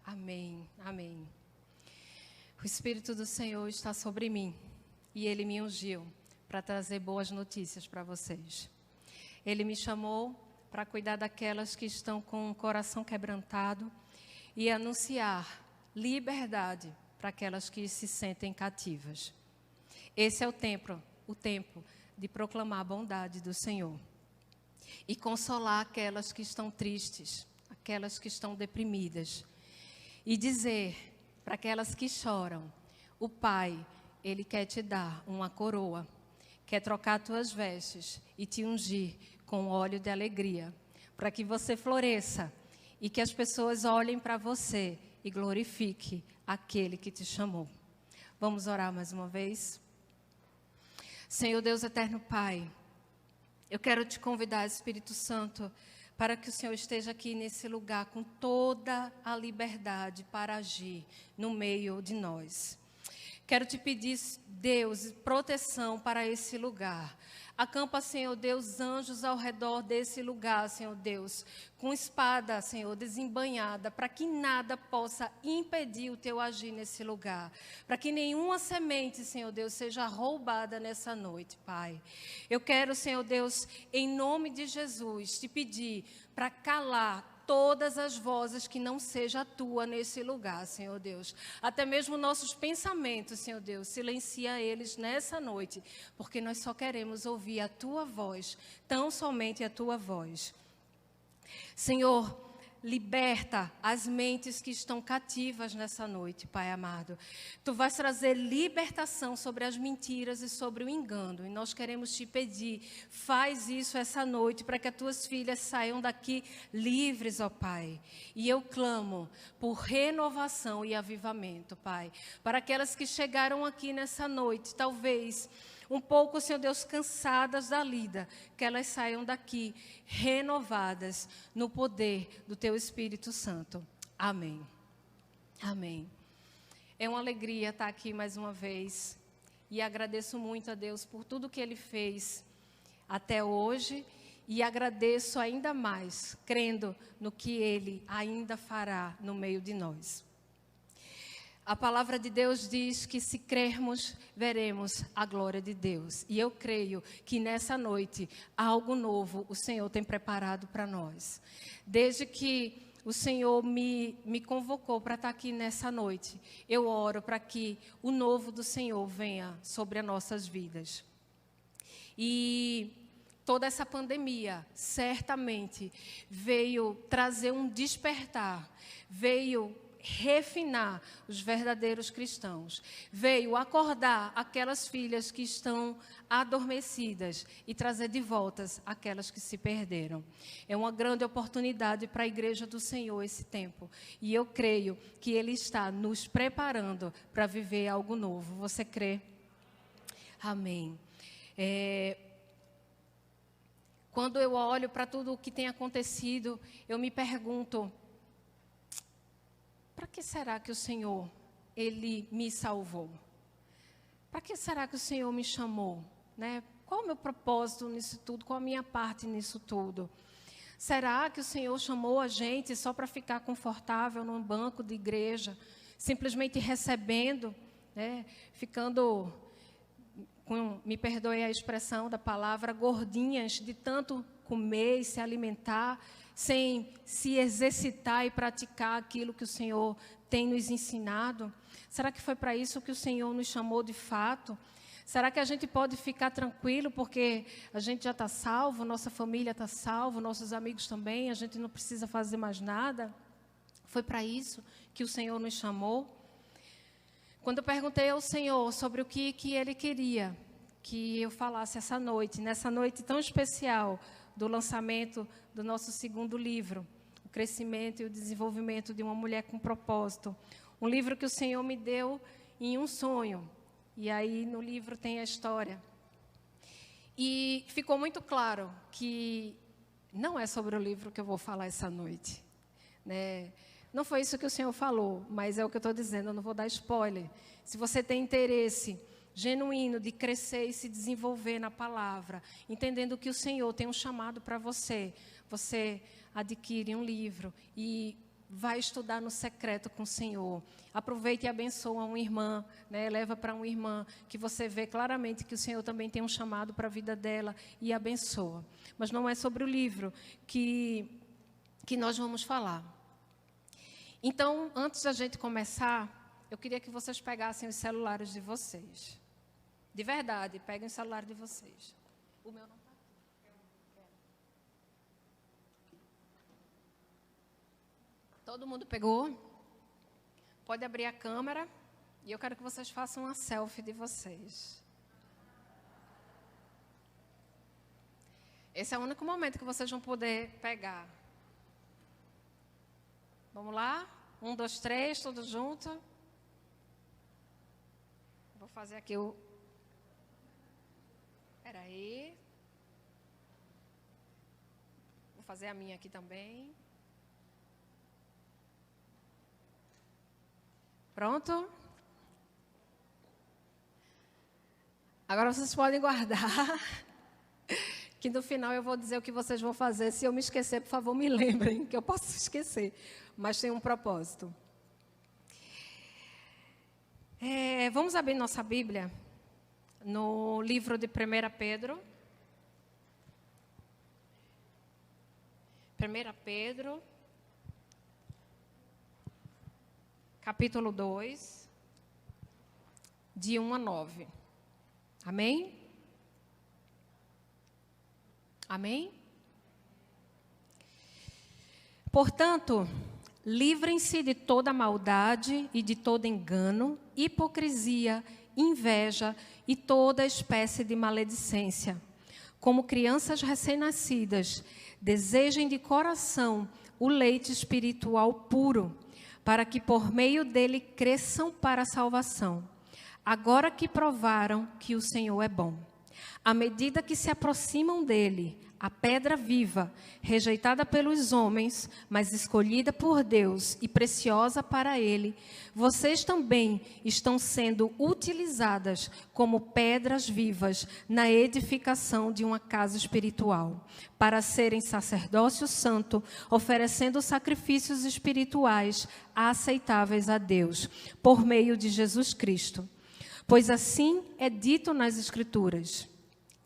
Amém, amém. O Espírito do Senhor está sobre mim e Ele me ungiu para trazer boas notícias para vocês. Ele me chamou para cuidar daquelas que estão com o coração quebrantado e anunciar liberdade para aquelas que se sentem cativas. Esse é o tempo de proclamar a bondade do Senhor e consolar aquelas que estão tristes, aquelas que estão deprimidas. E dizer para aquelas que choram, o Pai, Ele quer te dar uma coroa, quer trocar tuas vestes e te ungir com óleo de alegria, para que você floresça e que as pessoas olhem para você e glorifique aquele que te chamou. Vamos orar mais uma vez? Senhor Deus eterno Pai, eu quero te convidar, Espírito Santo, para que o Senhor esteja aqui nesse lugar com toda a liberdade para agir no meio de nós. Quero te pedir, Deus, proteção para esse lugar. Acampa, Senhor Deus, anjos ao redor desse lugar, Senhor Deus, com espada, Senhor, desembainhada, para que nada possa impedir o teu agir nesse lugar. Para que nenhuma semente, Senhor Deus, seja roubada nessa noite, Pai. Eu quero, Senhor Deus, em nome de Jesus, te pedir para calar todas as vozes que não seja a tua nesse lugar, Senhor Deus. Até mesmo nossos pensamentos, Senhor Deus, silencia eles nessa noite, porque nós só queremos ouvir a tua voz, tão somente a tua voz. Senhor, liberta as mentes que estão cativas nessa noite, Pai amado. Tu vais trazer libertação sobre as mentiras e sobre o engano. E nós queremos te pedir, faz isso essa noite, para que as tuas filhas saiam daqui livres, ó Pai. E eu clamo por renovação e avivamento, Pai. Para aquelas que chegaram aqui nessa noite, talvez um pouco, Senhor Deus, cansadas da lida, que elas saiam daqui renovadas no poder do Teu Espírito Santo. Amém. Amém. É uma alegria estar aqui mais uma vez e agradeço muito a Deus por tudo que Ele fez até hoje e agradeço ainda mais, crendo no que Ele ainda fará no meio de nós. A palavra de Deus diz que se crermos, veremos a glória de Deus. E eu creio que nessa noite, algo novo o Senhor tem preparado para nós. Desde que o Senhor me convocou para estar aqui nessa noite, eu oro para que o novo do Senhor venha sobre as nossas vidas. E toda essa pandemia, certamente, veio trazer um despertar, veio refinar os verdadeiros cristãos, veio acordar aquelas filhas que estão adormecidas e trazer de volta aquelas que se perderam. É uma grande oportunidade para a igreja do Senhor esse tempo, e eu creio que Ele está nos preparando para viver algo novo. Você crê? Amém. Quando eu olho para tudo o que tem acontecido, eu me pergunto, para que será que o Senhor, Ele me salvou? Para que será que o Senhor me chamou? Né? Qual o meu propósito nisso tudo? Qual a minha parte nisso tudo? Será que o Senhor chamou a gente só para ficar confortável num banco de igreja, simplesmente recebendo, né? Ficando, me perdoe a expressão da palavra, gordinhas de tanto comer e se alimentar, sem se exercitar e praticar aquilo que o Senhor tem nos ensinado? Será que foi para isso que o Senhor nos chamou de fato? Será que a gente pode ficar tranquilo porque a gente já está salvo, nossa família está salva, nossos amigos também, a gente não precisa fazer mais nada? Foi para isso que o Senhor nos chamou? Quando eu perguntei ao Senhor sobre o que Ele queria que eu falasse essa noite, nessa noite tão especial do lançamento do nosso segundo livro, O Crescimento e o Desenvolvimento de uma Mulher com Propósito. Um livro que o Senhor me deu em um sonho. E aí no livro tem a história. E ficou muito claro que não é sobre o livro que eu vou falar essa noite, né? Não foi isso que o Senhor falou, mas é o que eu estou dizendo, eu não vou dar spoiler. Se você tem interesse genuíno de crescer e se desenvolver na palavra, entendendo que o Senhor tem um chamado para você, você adquire um livro e vai estudar no secreto com o Senhor. Aproveite e abençoa uma irmã, né? Leva para uma irmã que você vê claramente que o Senhor também tem um chamado para a vida dela e abençoa. Mas não é sobre o livro que nós vamos falar. Então, antes da gente começar, eu queria que vocês pegassem os celulares de vocês. De verdade, peguem o celular de vocês. O meu não está aqui. Todo mundo pegou? Pode abrir a câmera. E eu quero que vocês façam uma selfie de vocês. Esse é o único momento que vocês vão poder pegar. Vamos lá? 1, 2, 3, todos juntos. Vou fazer aqui o... Espera aí. Vou fazer a minha aqui também. Pronto? Agora vocês podem guardar. Que no final eu vou dizer o que vocês vão fazer. Se eu me esquecer, por favor, me lembrem, que eu posso esquecer. Mas tem um propósito. Vamos abrir nossa Bíblia no livro de 1 Pedro. 1 Pedro, capítulo 2, de 1 a 9. Amém? Amém? Portanto, livrem-se de toda maldade e de todo engano, hipocrisia, inveja e toda espécie de maledicência. Como crianças recém-nascidas, desejem de coração o leite espiritual puro, para que por meio dele cresçam para a salvação, agora que provaram que o Senhor é bom. À medida que se aproximam dele, a pedra viva, rejeitada pelos homens, mas escolhida por Deus e preciosa para ele, vocês também estão sendo utilizadas como pedras vivas na edificação de uma casa espiritual, para serem sacerdócio santo, oferecendo sacrifícios espirituais aceitáveis a Deus, por meio de Jesus Cristo. Pois assim é dito nas Escrituras: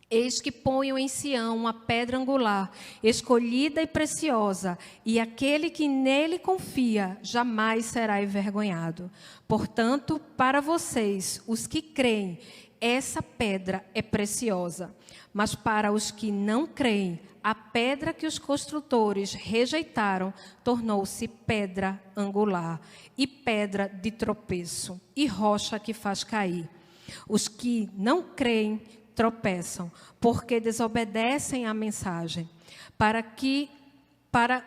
eis que ponho em Sião uma pedra angular, escolhida e preciosa, e aquele que nele confia jamais será envergonhado. Portanto, para vocês, os que creem, essa pedra é preciosa. Mas para os que não creem, a pedra que os construtores rejeitaram tornou-se pedra angular, e pedra de tropeço, e rocha que faz cair. Os que não creem tropeçam, porque desobedecem à mensagem, para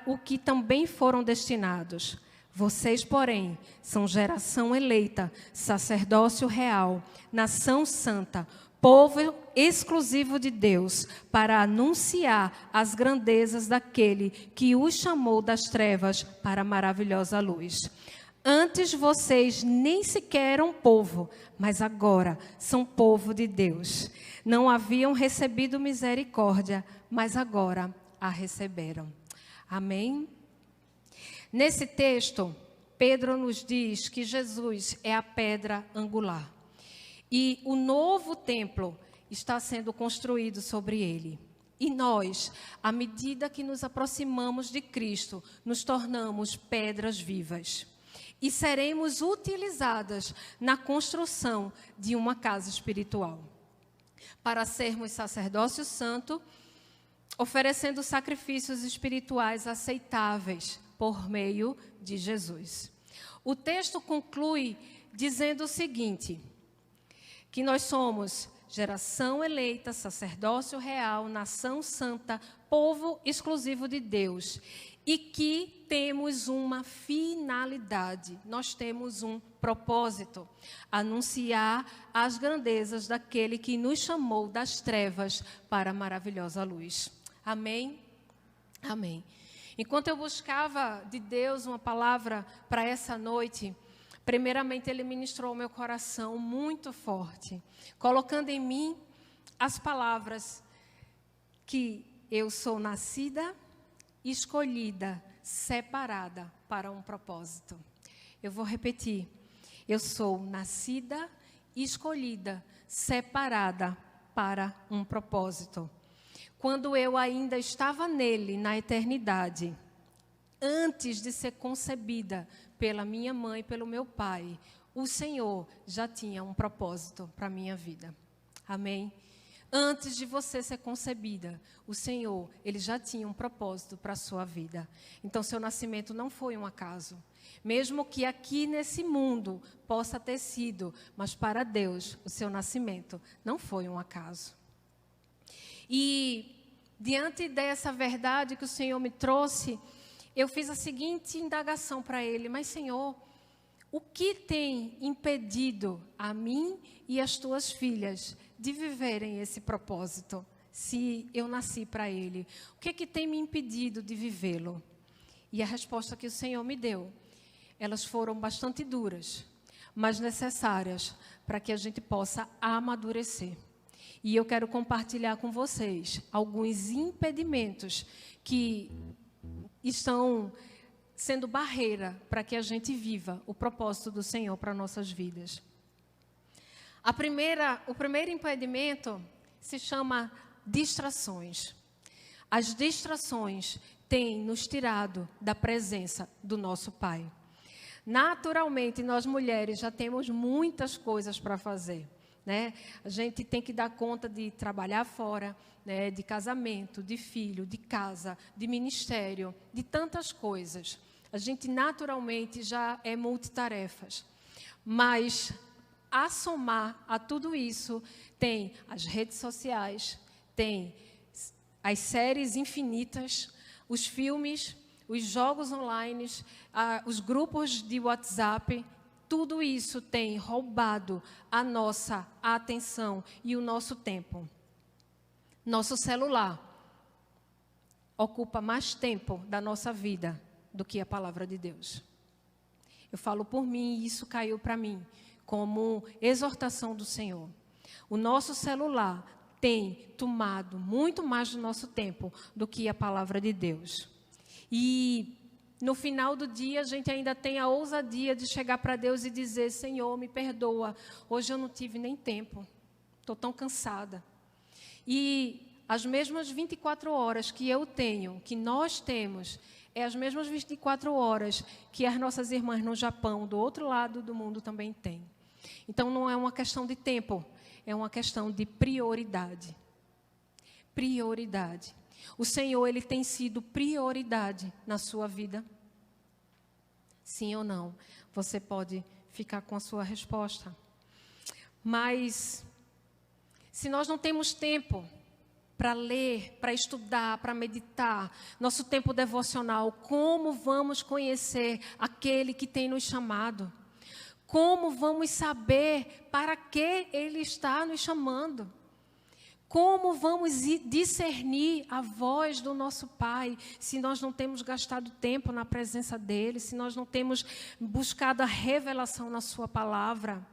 o que também foram destinados. Vocês, porém, são geração eleita, sacerdócio real, nação santa, povo exclusivo de Deus, para anunciar as grandezas daquele que os chamou das trevas para a maravilhosa luz. Antes vocês nem sequer eram povo, mas agora são povo de Deus. Não haviam recebido misericórdia, mas agora a receberam. Amém? Nesse texto, Pedro nos diz que Jesus é a pedra angular. E o novo templo está sendo construído sobre ele. E nós, à medida que nos aproximamos de Cristo, nos tornamos pedras vivas. E seremos utilizadas na construção de uma casa espiritual, para sermos sacerdócio santo, oferecendo sacrifícios espirituais aceitáveis por meio de Jesus. O texto conclui dizendo o seguinte: que nós somos geração eleita, sacerdócio real, nação santa, povo exclusivo de Deus, e que temos uma finalidade, nós temos um propósito: anunciar as grandezas daquele que nos chamou das trevas para a maravilhosa luz. Amém? Amém. Enquanto eu buscava de Deus uma palavra para essa noite, primeiramente Ele ministrou ao meu coração muito forte, colocando em mim as palavras que eu sou nascida, escolhida, separada para um propósito. Eu vou repetir. Eu sou nascida, escolhida, separada para um propósito. Quando eu ainda estava nele, na eternidade, antes de ser concebida pela minha mãe e pelo meu pai, o Senhor já tinha um propósito para a minha vida. Amém? Antes de você ser concebida, o Senhor, Ele já tinha um propósito para a sua vida. Então, seu nascimento não foi um acaso. Mesmo que aqui nesse mundo possa ter sido, mas para Deus, o seu nascimento não foi um acaso. E, diante dessa verdade que o Senhor me trouxe, eu fiz a seguinte indagação para Ele: mas, Senhor, o que tem impedido a mim e as tuas filhas de viverem esse propósito, se eu nasci para Ele? O que tem me impedido de vivê-lo? E a resposta que o Senhor me deu, elas foram bastante duras, mas necessárias para que a gente possa amadurecer. E eu quero compartilhar com vocês alguns impedimentos que estão sendo barreira para que a gente viva o propósito do Senhor para nossas vidas. O primeiro impedimento se chama distrações. As distrações têm nos tirado da presença do nosso Pai. Naturalmente, nós mulheres já temos muitas coisas para fazer, né? A gente tem que dar conta de trabalhar fora, né? De casamento, de filho, de casa, de ministério, de tantas coisas. A gente naturalmente já é multitarefas. Mas, a somar a tudo isso, tem as redes sociais, tem as séries infinitas, os filmes, os jogos online, os grupos de WhatsApp. Tudo isso tem roubado a nossa atenção e o nosso tempo. Nosso celular ocupa mais tempo da nossa vida do que a palavra de Deus. Eu falo por mim e isso caiu para mim como exortação do Senhor. O nosso celular tem tomado muito mais do nosso tempo do que a palavra de Deus. E no final do dia, a gente ainda tem a ousadia de chegar para Deus e dizer: Senhor, me perdoa, hoje eu não tive nem tempo, estou tão cansada. E as mesmas 24 horas que eu tenho, que nós temos, é as mesmas 24 horas que as nossas irmãs no Japão, do outro lado do mundo, também têm. Então, não é uma questão de tempo, é uma questão de prioridade. Prioridade. O Senhor, Ele tem sido prioridade na sua vida? Sim ou não? Você pode ficar com a sua resposta. Mas, se nós não temos tempo para ler, para estudar, para meditar, nosso tempo devocional, como vamos conhecer aquele que tem nos chamado? Como vamos saber para que Ele está nos chamando? Como vamos discernir a voz do nosso Pai, se nós não temos gastado tempo na presença dEle, se nós não temos buscado a revelação na Sua palavra?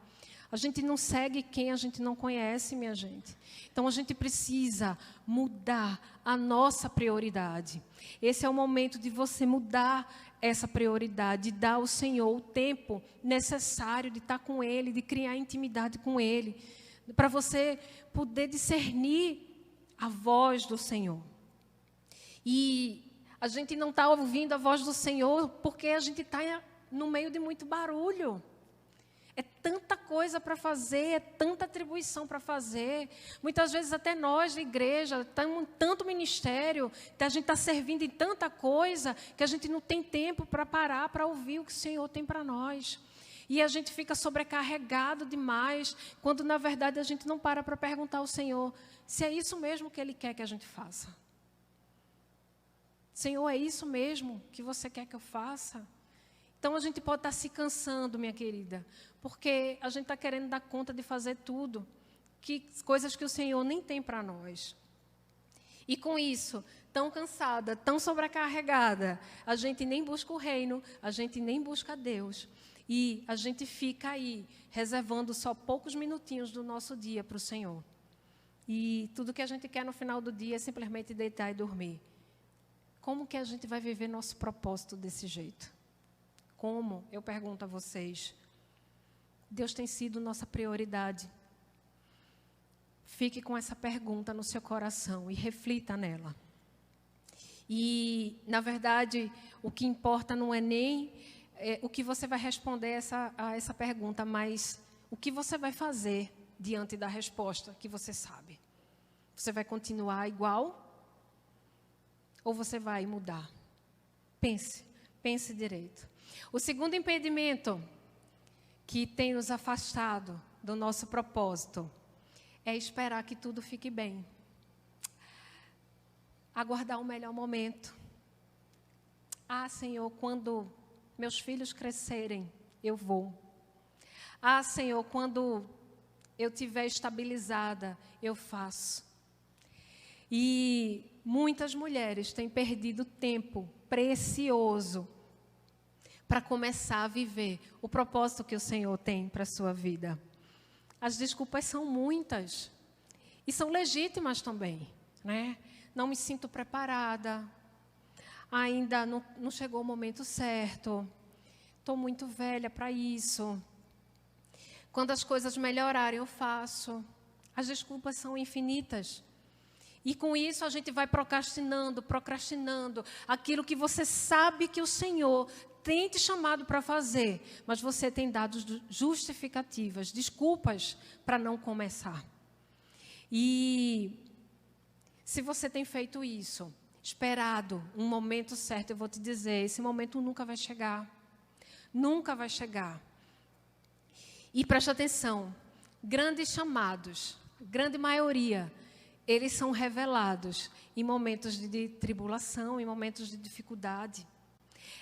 A gente não segue quem a gente não conhece, minha gente. Então, a gente precisa mudar a nossa prioridade. Esse é o momento de você mudar essa prioridade, de dar ao Senhor o tempo necessário de estar com Ele, de criar intimidade com Ele, para você poder discernir a voz do Senhor. E a gente não está ouvindo a voz do Senhor porque a gente está no meio de muito barulho. É tanta coisa para fazer, é tanta atribuição para fazer. Muitas vezes até nós, na igreja, estamos em tanto ministério, que a gente está servindo em tanta coisa, que a gente não tem tempo para parar, para ouvir o que o Senhor tem para nós. E a gente fica sobrecarregado demais, quando na verdade a gente não para perguntar ao Senhor se é isso mesmo que Ele quer que a gente faça. Senhor, é isso mesmo que você quer que eu faça? Então, a gente pode estar se cansando, minha querida, porque a gente está querendo dar conta de fazer tudo, coisas que o Senhor nem tem para nós. E com isso, tão cansada, tão sobrecarregada, a gente nem busca o reino, a gente nem busca Deus. E a gente fica aí, reservando só poucos minutinhos do nosso dia para o Senhor. E tudo que a gente quer no final do dia é simplesmente deitar e dormir. Como que a gente vai viver nosso propósito desse jeito? Como? Eu pergunto a vocês. Deus tem sido nossa prioridade. Fique com essa pergunta no seu coração e reflita nela. E, na verdade, o que importa não é nem o que você vai responder a essa pergunta, mas o que você vai fazer diante da resposta que você sabe. Você vai continuar igual ou você vai mudar? Pense direito. O segundo impedimento que tem nos afastado do nosso propósito é esperar que tudo fique bem. Aguardar o melhor momento. Ah, Senhor, quando meus filhos crescerem, eu vou. Ah, Senhor, quando eu estiver estabilizada, eu faço. E muitas mulheres têm perdido tempo precioso para começar a viver o propósito que o Senhor tem para a sua vida. As desculpas são muitas e são legítimas também, né? Não me sinto preparada, ainda não chegou o momento certo, estou muito velha para isso. Quando as coisas melhorarem, eu faço. As desculpas são infinitas. E com isso a gente vai procrastinando aquilo que você sabe que o Senhor tem te chamado para fazer, mas você tem dado justificativas, desculpas para não começar. E se você tem feito isso, esperado um momento certo, eu vou te dizer, esse momento nunca vai chegar. Nunca vai chegar. E preste atenção, grandes chamados, grande maioria, eles são revelados em momentos de tribulação, em momentos de dificuldade.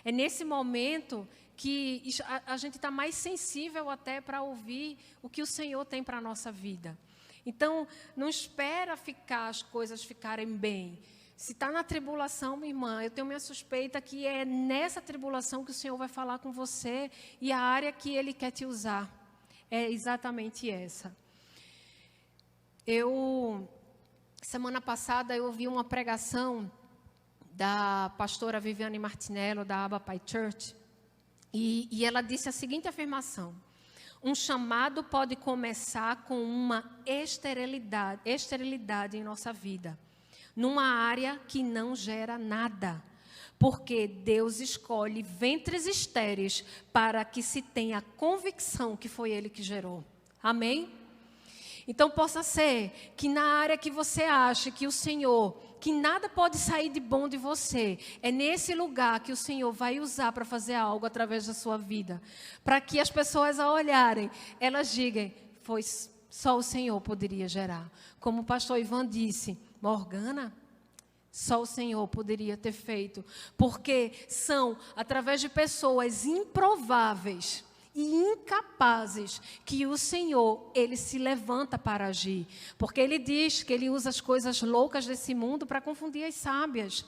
É nesse momento que a gente está mais sensível até para ouvir o que o Senhor tem para a nossa vida. Então, não espera as coisas ficarem bem. Se está na tribulação, minha irmã, eu tenho minha suspeita que é nessa tribulação que o Senhor vai falar com você e a área que Ele quer te usar. É exatamente essa. Semana passada, eu ouvi uma pregação da pastora Viviane Martinello, da Abba Pai Church, e ela disse a seguinte afirmação: um chamado pode começar com uma esterilidade em nossa vida, numa área que não gera nada, porque Deus escolhe ventres estéreis para que se tenha convicção que foi Ele que gerou. Amém? Então, possa ser que na área que você acha que o Senhor, que nada pode sair de bom de você, é nesse lugar que o Senhor vai usar para fazer algo através da sua vida. Para que as pessoas, ao olharem, elas digam, foi só o Senhor poderia gerar. Como o pastor Ivan disse, Morgana, só o Senhor poderia ter feito. Porque são, através de pessoas improváveis e incapazes, que o Senhor, Ele se levanta para agir. Porque Ele diz que Ele usa as coisas loucas desse mundo para confundir as sábias.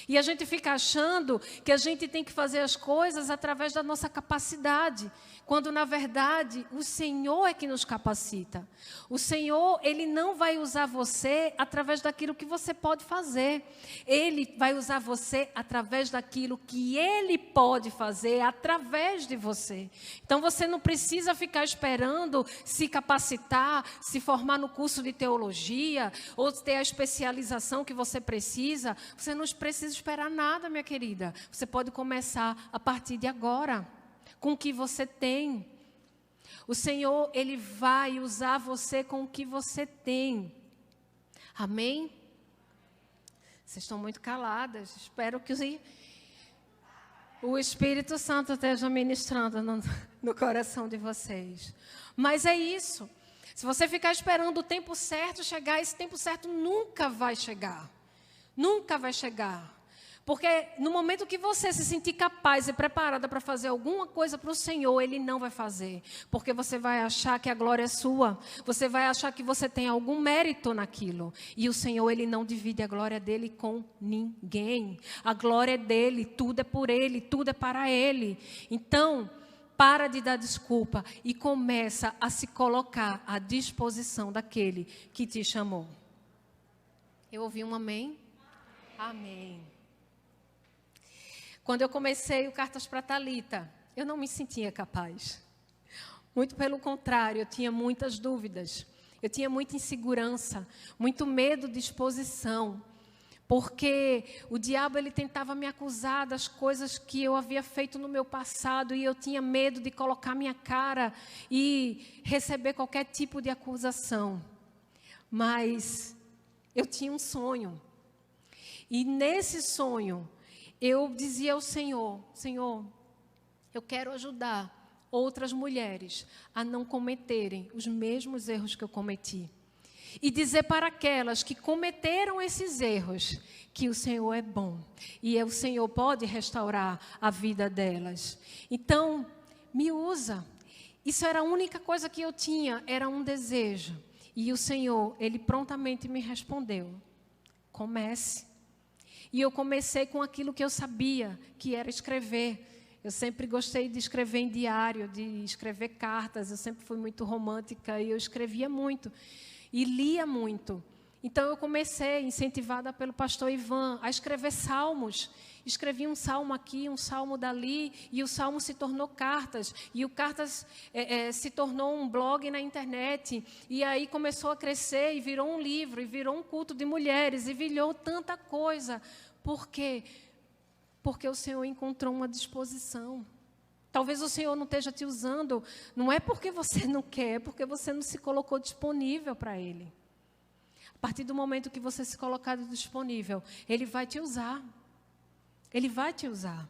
E a gente fica achando que a gente tem que fazer as coisas através da nossa capacidade, quando, na verdade, o Senhor é que nos capacita. O Senhor, Ele não vai usar você através daquilo que você pode fazer. Ele vai usar você através daquilo que Ele pode fazer através de você. Então, você não precisa ficar esperando se capacitar, se formar no curso de teologia, ou ter a especialização que você precisa. Você não precisa esperar nada, minha querida. Você pode começar a partir de agora, com o que você tem. O Senhor, Ele vai usar você com o que você tem. Amém? Vocês estão muito caladas. Espero que o Espírito Santo esteja ministrando no coração de vocês. Mas é isso. Se você ficar esperando o tempo certo chegar, esse tempo certo nunca vai chegar. Nunca vai chegar. Porque no momento que você se sentir capaz e preparada para fazer alguma coisa para o Senhor, Ele não vai fazer. Porque você vai achar que a glória é sua. Você vai achar que você tem algum mérito naquilo. E o Senhor, Ele não divide a glória dEle com ninguém. A glória é dEle, tudo é por Ele, tudo é para Ele. Então, para de dar desculpa e começa a se colocar à disposição daquele que te chamou. Eu ouvi um amém? Amém. Quando eu comecei o Cartas para Thalita, eu não me sentia capaz. Muito pelo contrário, eu tinha muitas dúvidas. Eu tinha muita insegurança, muito medo de exposição. Porque o diabo ele tentava me acusar das coisas que eu havia feito no meu passado e eu tinha medo de colocar minha cara e receber qualquer tipo de acusação. Mas eu tinha um sonho. E nesse sonho, eu dizia ao Senhor, Senhor, eu quero ajudar outras mulheres a não cometerem os mesmos erros que eu cometi. E dizer para aquelas que cometeram esses erros que o Senhor é bom e o Senhor pode restaurar a vida delas. Então, me usa. Isso era a única coisa que eu tinha, era um desejo. E o Senhor, Ele prontamente me respondeu, comece. E eu comecei com aquilo que eu sabia, que era escrever. Eu sempre gostei de escrever em diário, de escrever cartas. Eu sempre fui muito romântica e eu escrevia muito. E lia muito. Então, eu comecei, incentivada pelo pastor Ivan, a escrever salmos. Escrevi um salmo aqui, um salmo dali, e o salmo se tornou cartas. E o cartas se tornou um blog na internet. E aí começou a crescer e virou um livro, e virou um culto de mulheres, e virou tanta coisa. Por quê? Porque o Senhor encontrou uma disposição. Talvez o Senhor não esteja te usando, não é porque você não quer, é porque você não se colocou disponível para Ele. A partir do momento que você se colocar disponível, Ele vai te usar. Ele vai te usar.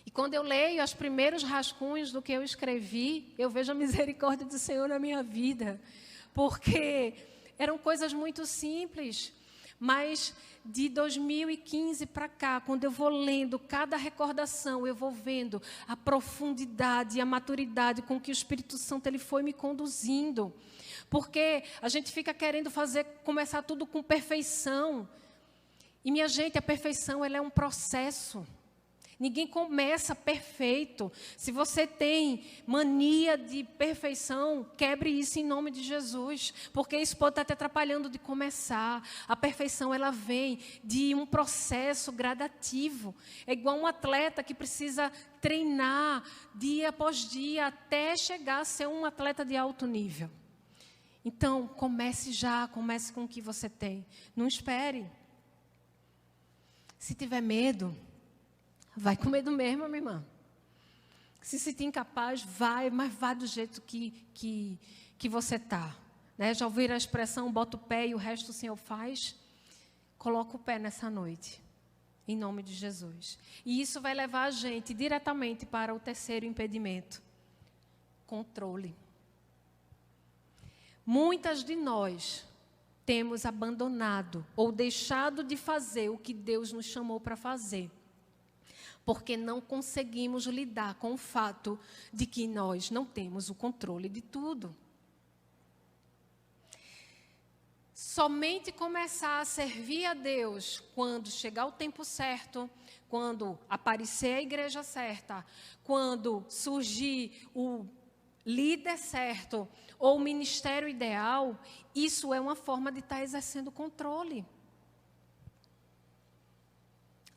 E quando eu leio os primeiros rascunhos do que eu escrevi, eu vejo a misericórdia do Senhor na minha vida. Porque eram coisas muito simples, mas de 2015 para cá, quando eu vou lendo cada recordação, eu vou vendo a profundidade e a maturidade com que o Espírito Santo ele foi me conduzindo. Porque a gente fica querendo começar tudo com perfeição. E, minha gente, a perfeição ela é um processo. Ninguém começa perfeito. Se você tem mania de perfeição, quebre isso em nome de Jesus, porque isso pode estar te atrapalhando de começar. A perfeição ela vem de um processo gradativo. É igual um atleta que precisa treinar dia após dia até chegar a ser um atleta de alto nível. Então, comece com o que você tem. Não espere. Se tiver medo, vai com medo mesmo, minha irmã. Se sentir incapaz, vai, mas vai do jeito que você está. Né? Já ouviram a expressão, bota o pé e o resto o Senhor faz? Coloca o pé nessa noite, em nome de Jesus. E isso vai levar a gente diretamente para o terceiro impedimento. Controle. Muitas de nós temos abandonado ou deixado de fazer o que Deus nos chamou para fazer. Porque não conseguimos lidar com o fato de que nós não temos o controle de tudo. Somente começar a servir a Deus quando chegar o tempo certo, quando aparecer a igreja certa, quando surgir o líder certo ou o ministério ideal, isso é uma forma de estar exercendo controle.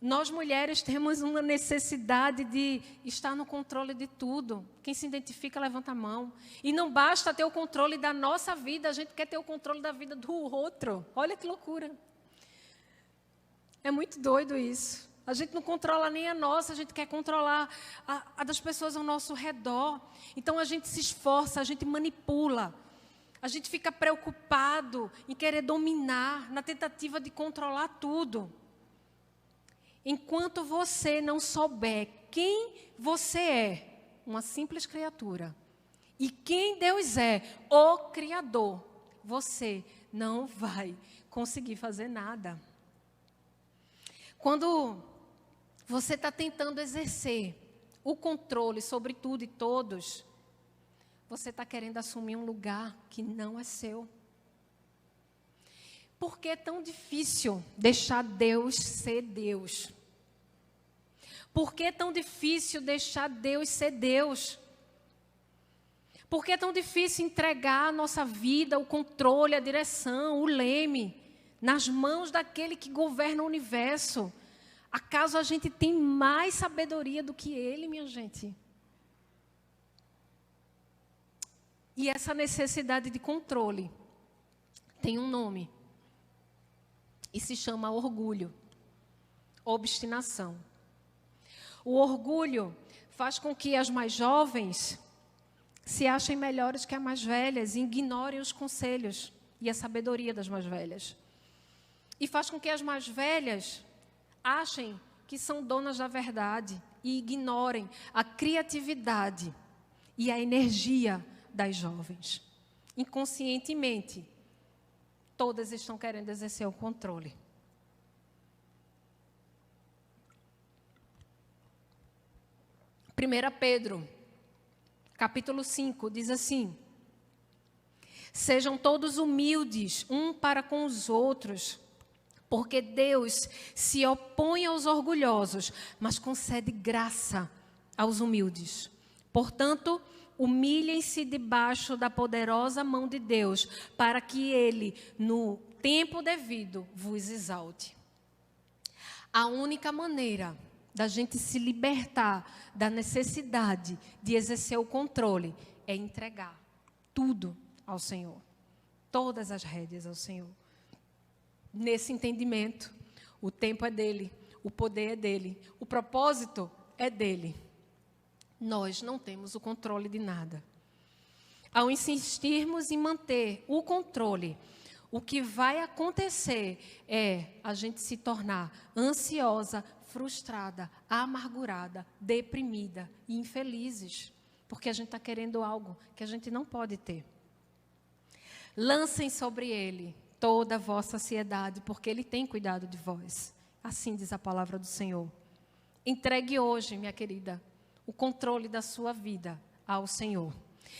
Nós, mulheres, temos uma necessidade de estar no controle de tudo. Quem se identifica, levanta a mão. E não basta ter o controle da nossa vida, a gente quer ter o controle da vida do outro. Olha que loucura. É muito doido isso. A gente não controla nem a nossa, a gente quer controlar a das pessoas ao nosso redor. Então, a gente se esforça, a gente manipula. A gente fica preocupado em querer dominar, na tentativa de controlar tudo. Enquanto você não souber quem você é, uma simples criatura, e quem Deus é, o Criador, você não vai conseguir fazer nada. Quando você está tentando exercer o controle sobre tudo e todos, você está querendo assumir um lugar que não é seu. Por que é tão difícil deixar Deus ser Deus? Por que é tão difícil deixar Deus ser Deus? Por que é tão difícil entregar a nossa vida, o controle, a direção, o leme, nas mãos daquele que governa o universo? Acaso a gente tem mais sabedoria do que ele, minha gente? E essa necessidade de controle tem um nome. E se chama orgulho, obstinação. O orgulho faz com que as mais jovens se achem melhores que as mais velhas e ignorem os conselhos e a sabedoria das mais velhas. E faz com que as mais velhas achem que são donas da verdade e ignorem a criatividade e a energia das jovens. Inconscientemente, todas estão querendo exercer o controle. Primeira Pedro, capítulo 5, diz assim: sejam todos humildes, um para com os outros, porque Deus se opõe aos orgulhosos, mas concede graça aos humildes. Portanto, humilhem-se debaixo da poderosa mão de Deus, para que Ele, no tempo devido, vos exalte. A única maneira da gente se libertar da necessidade de exercer o controle é entregar tudo ao Senhor, todas as rédeas ao Senhor. Nesse entendimento, o tempo é dele, o poder é dele, o propósito é dele. Nós não temos o controle de nada. Ao insistirmos em manter o controle, o que vai acontecer é a gente se tornar ansiosa, frustrada, amargurada, deprimida e infelizes, porque a gente está querendo algo que a gente não pode ter. Lancem sobre ele toda a vossa ansiedade, porque ele tem cuidado de vós. Assim diz a palavra do Senhor. Entregue hoje, minha querida, o controle da sua vida ao Senhor.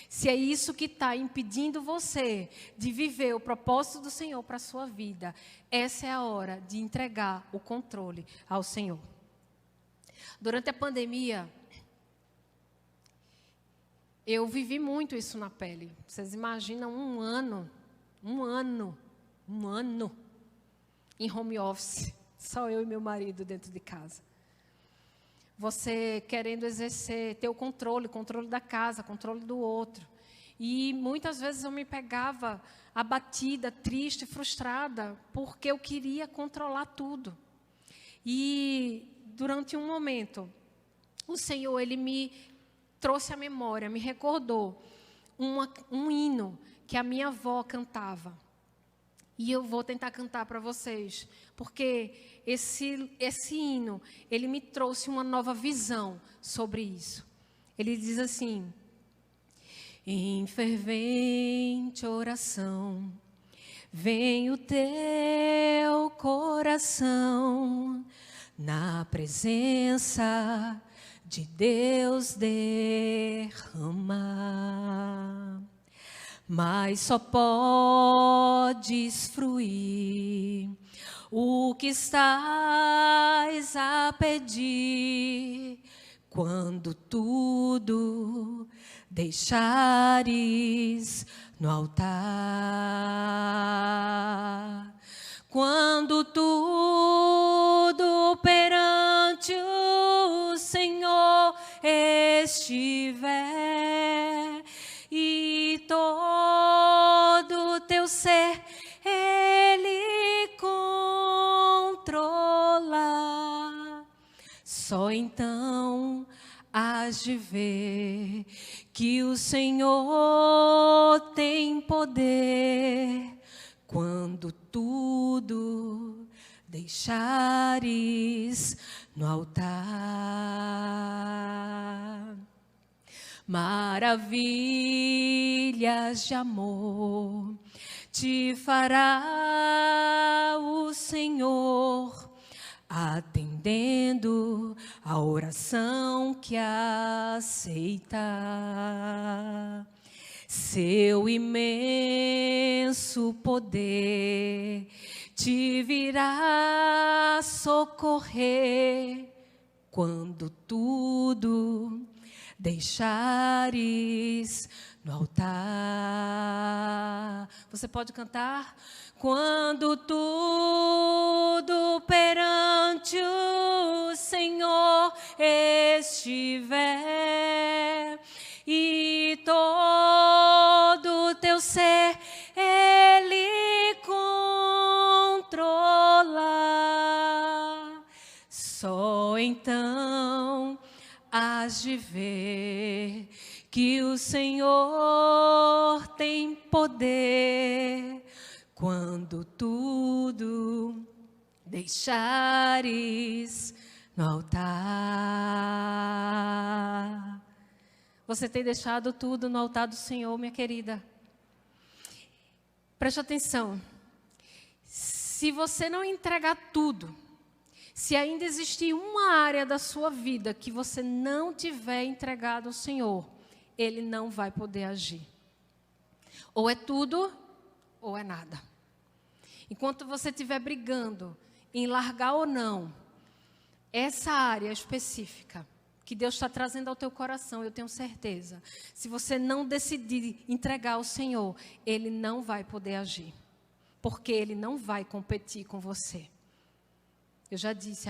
Se é isso que está impedindo você de viver o propósito do Senhor para a sua vida, essa é a hora de entregar o controle ao Senhor. Durante a pandemia, eu vivi muito isso na pele. Vocês imaginam um ano em home office, só eu e meu marido dentro de casa. Você querendo exercer, ter o controle da casa, controle do outro. E muitas vezes eu me pegava abatida, triste, frustrada, porque eu queria controlar tudo. E durante um momento, o Senhor, Ele me trouxe à memória, me recordou um hino que a minha avó cantava. E eu vou tentar cantar para vocês, porque esse hino, ele me trouxe uma nova visão sobre isso. Ele diz assim: em fervente oração, vem o teu coração, na presença de Deus derramar. Mas só podes fruir o que estás a pedir quando tudo deixares no altar. Quando tudo perante o Senhor estiver e todo teu ser Ele controla, só então hás de ver que o Senhor tem poder quando tudo deixares no altar. Maravilhas de amor te fará o Senhor, atendendo a oração que aceita. Seu imenso poder te virá socorrer quando tudo deixares no altar. Você pode cantar? Quando tudo perante o Senhor estiver e todo teu ser Ele controla, só então hás de ver que o Senhor tem poder. Quando tudo deixares no altar. Você tem deixado tudo no altar do Senhor, minha querida? Preste atenção. Se você não entregar tudo, se ainda existir uma área da sua vida que você não tiver entregado ao Senhor, Ele não vai poder agir. Ou é tudo, ou é nada. Enquanto você estiver brigando em largar ou não essa área específica que Deus está trazendo ao teu coração, eu tenho certeza, se você não decidir entregar ao Senhor, Ele não vai poder agir, porque Ele não vai competir com você. Eu já disse,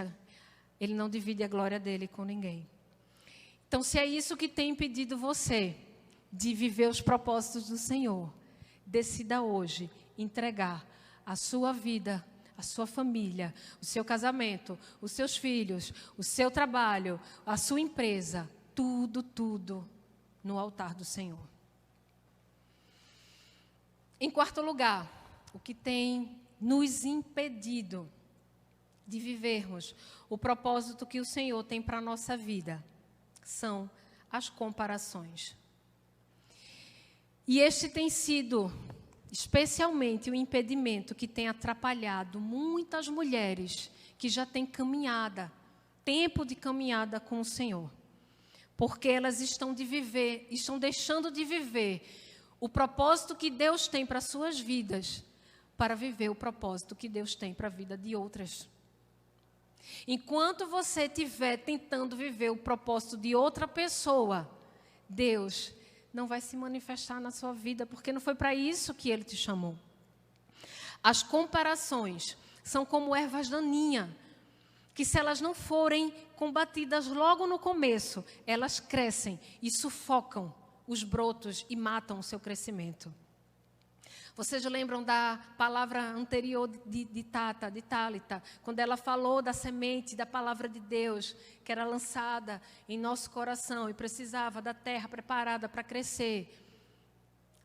Ele não divide a glória dEle com ninguém. Então, se é isso que tem impedido você de viver os propósitos do Senhor, decida hoje entregar a sua vida, a sua família, o seu casamento, os seus filhos, o seu trabalho, a sua empresa, tudo no altar do Senhor. Em quarto lugar, o que tem nos impedido de vivermos o propósito que o Senhor tem para a nossa vida são as comparações. E este tem sido especialmente o impedimento que tem atrapalhado muitas mulheres que já têm tempo de caminhada com o Senhor. Porque elas estão deixando de viver o propósito que Deus tem para as suas vidas, para viver o propósito que Deus tem para a vida de outras. Enquanto você estiver tentando viver o propósito de outra pessoa, Deus não vai se manifestar na sua vida, porque não foi para isso que Ele te chamou. As comparações são como ervas daninhas, que se elas não forem combatidas logo no começo, elas crescem e sufocam os brotos e matam o seu crescimento. Vocês lembram da palavra anterior de Tálita, quando ela falou da semente, da palavra de Deus, que era lançada em nosso coração e precisava da terra preparada para crescer.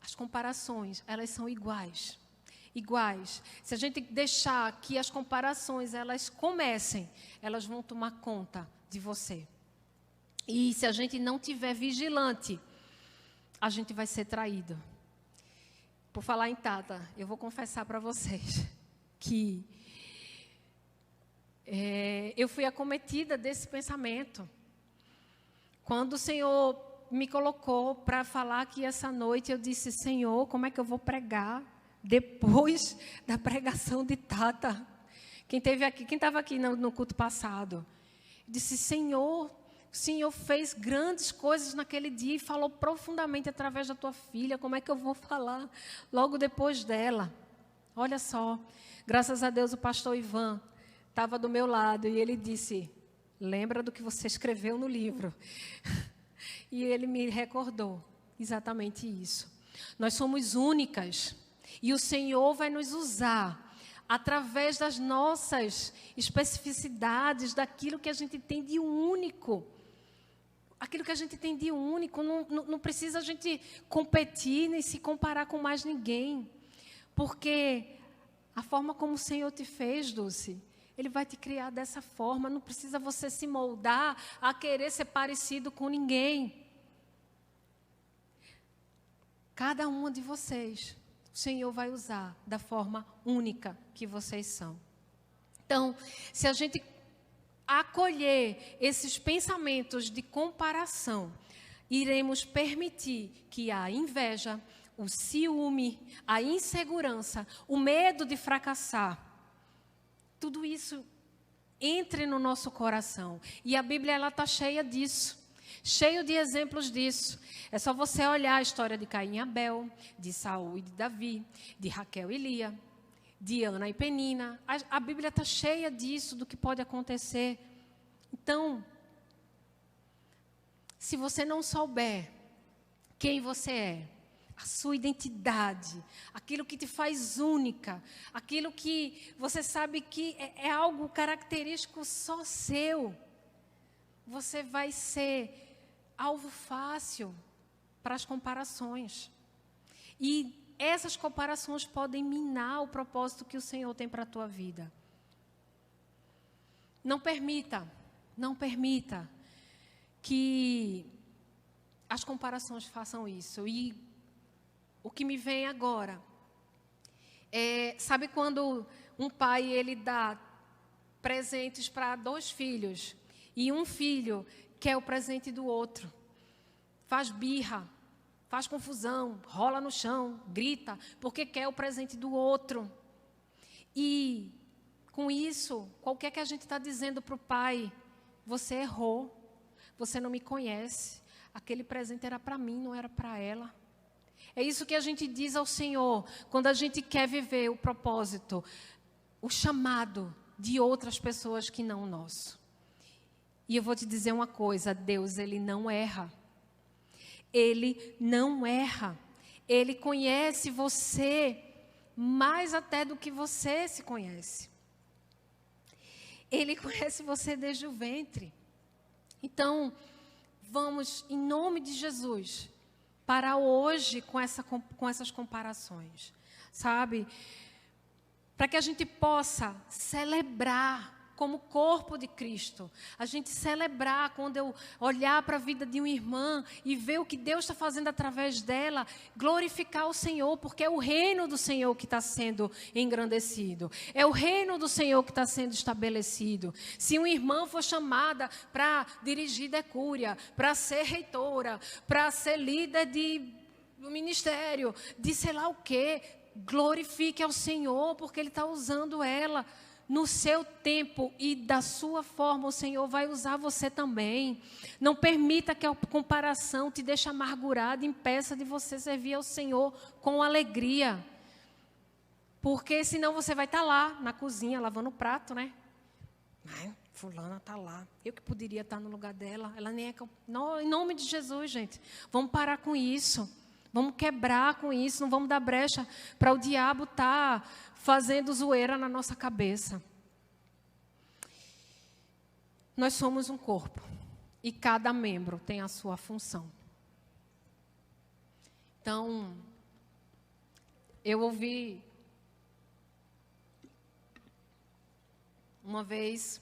As comparações, elas são iguais. Se a gente deixar que as comparações, elas comecem, elas vão tomar conta de você. E se a gente não tiver vigilante, a gente vai ser traído. Por falar em Tata, eu vou confessar para vocês que eu fui acometida desse pensamento. Quando o Senhor me colocou para falar aqui essa noite, eu disse, Senhor, como é que eu vou pregar depois da pregação de Tata? Quem estava aqui no culto passado? Eu disse, Senhor, o Senhor fez grandes coisas naquele dia e falou profundamente através da tua filha. Como é que eu vou falar logo depois dela? Olha só, graças a Deus o pastor Ivan estava do meu lado e ele disse, lembra do que você escreveu no livro? E ele me recordou exatamente isso. Nós somos únicas e o Senhor vai nos usar através das nossas especificidades, daquilo que a gente tem de único. Aquilo que a gente tem de único, não precisa a gente competir nem se comparar com mais ninguém. Porque a forma como o Senhor te fez, Dulce, Ele vai te criar dessa forma. Não precisa você se moldar a querer ser parecido com ninguém. Cada uma de vocês, o Senhor vai usar da forma única que vocês são. Então, se a gente acolher esses pensamentos de comparação, iremos permitir que a inveja, o ciúme, a insegurança, o medo de fracassar, tudo isso entre no nosso coração. E a Bíblia está cheia disso. cheio de exemplos disso. É só você olhar a história de Caim e Abel, de Saul e de Davi, de Raquel e Lia, de Ana e Penina. A Bíblia está cheia disso, do que pode acontecer. Então, se você não souber quem você é, a sua identidade, aquilo que te faz única, aquilo que você sabe que é algo característico só seu, você vai ser alvo fácil para as comparações. E essas comparações podem minar o propósito que o Senhor tem para a tua vida. Não permita que as comparações façam isso. E o que me vem agora sabe quando um pai ele dá presentes para 2 filhos e um filho quer o presente do outro, faz birra, faz confusão, rola no chão, grita, porque quer o presente do outro. E com isso, qualquer que a gente está dizendo para o pai, você errou, você não me conhece, aquele presente era para mim, não era para ela. É isso que a gente diz ao Senhor, quando a gente quer viver o propósito, o chamado de outras pessoas que não o nosso. E eu vou te dizer uma coisa, Deus, Ele não erra. Ele não erra. Ele conhece você mais até do que você se conhece. Ele conhece você desde o ventre. Então, vamos, em nome de Jesus, parar hoje com essas comparações, sabe? Para que a gente possa celebrar como corpo de Cristo. A gente celebrar quando eu olhar para a vida de uma irmã e ver o que Deus está fazendo através dela, glorificar o Senhor, porque é o reino do Senhor que está sendo engrandecido. É o reino do Senhor que está sendo estabelecido. Se uma irmã for chamada para dirigir decúria, para ser reitora, para ser líder do ministério, de sei lá o quê, glorifique ao Senhor, porque Ele está usando ela. No seu tempo e da sua forma, o Senhor vai usar você também. Não permita que a comparação te deixe amargurado e impeça de você servir ao Senhor com alegria. Porque senão você vai estar lá na cozinha lavando o prato, né? Ai, fulana está lá. Eu que poderia estar no lugar dela. Ela nem é... Não, em nome de Jesus, gente. Vamos parar com isso. Vamos quebrar com isso. Não vamos dar brecha para o diabo estar fazendo zoeira na nossa cabeça. Nós somos um corpo. E cada membro tem a sua função. Então, eu ouvi uma vez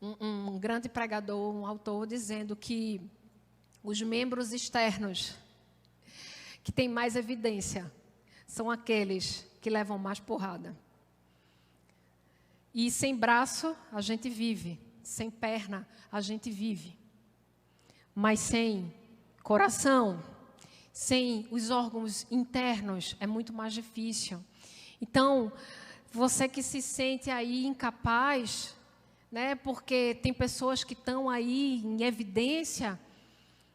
um grande pregador, um autor, dizendo que os membros externos que têm mais evidência são aqueles que levam mais porrada. E sem braço, a gente vive. Sem perna, a gente vive. Mas sem coração, sem os órgãos internos, é muito mais difícil. Então, você que se sente aí incapaz, né, porque tem pessoas que estão aí em evidência,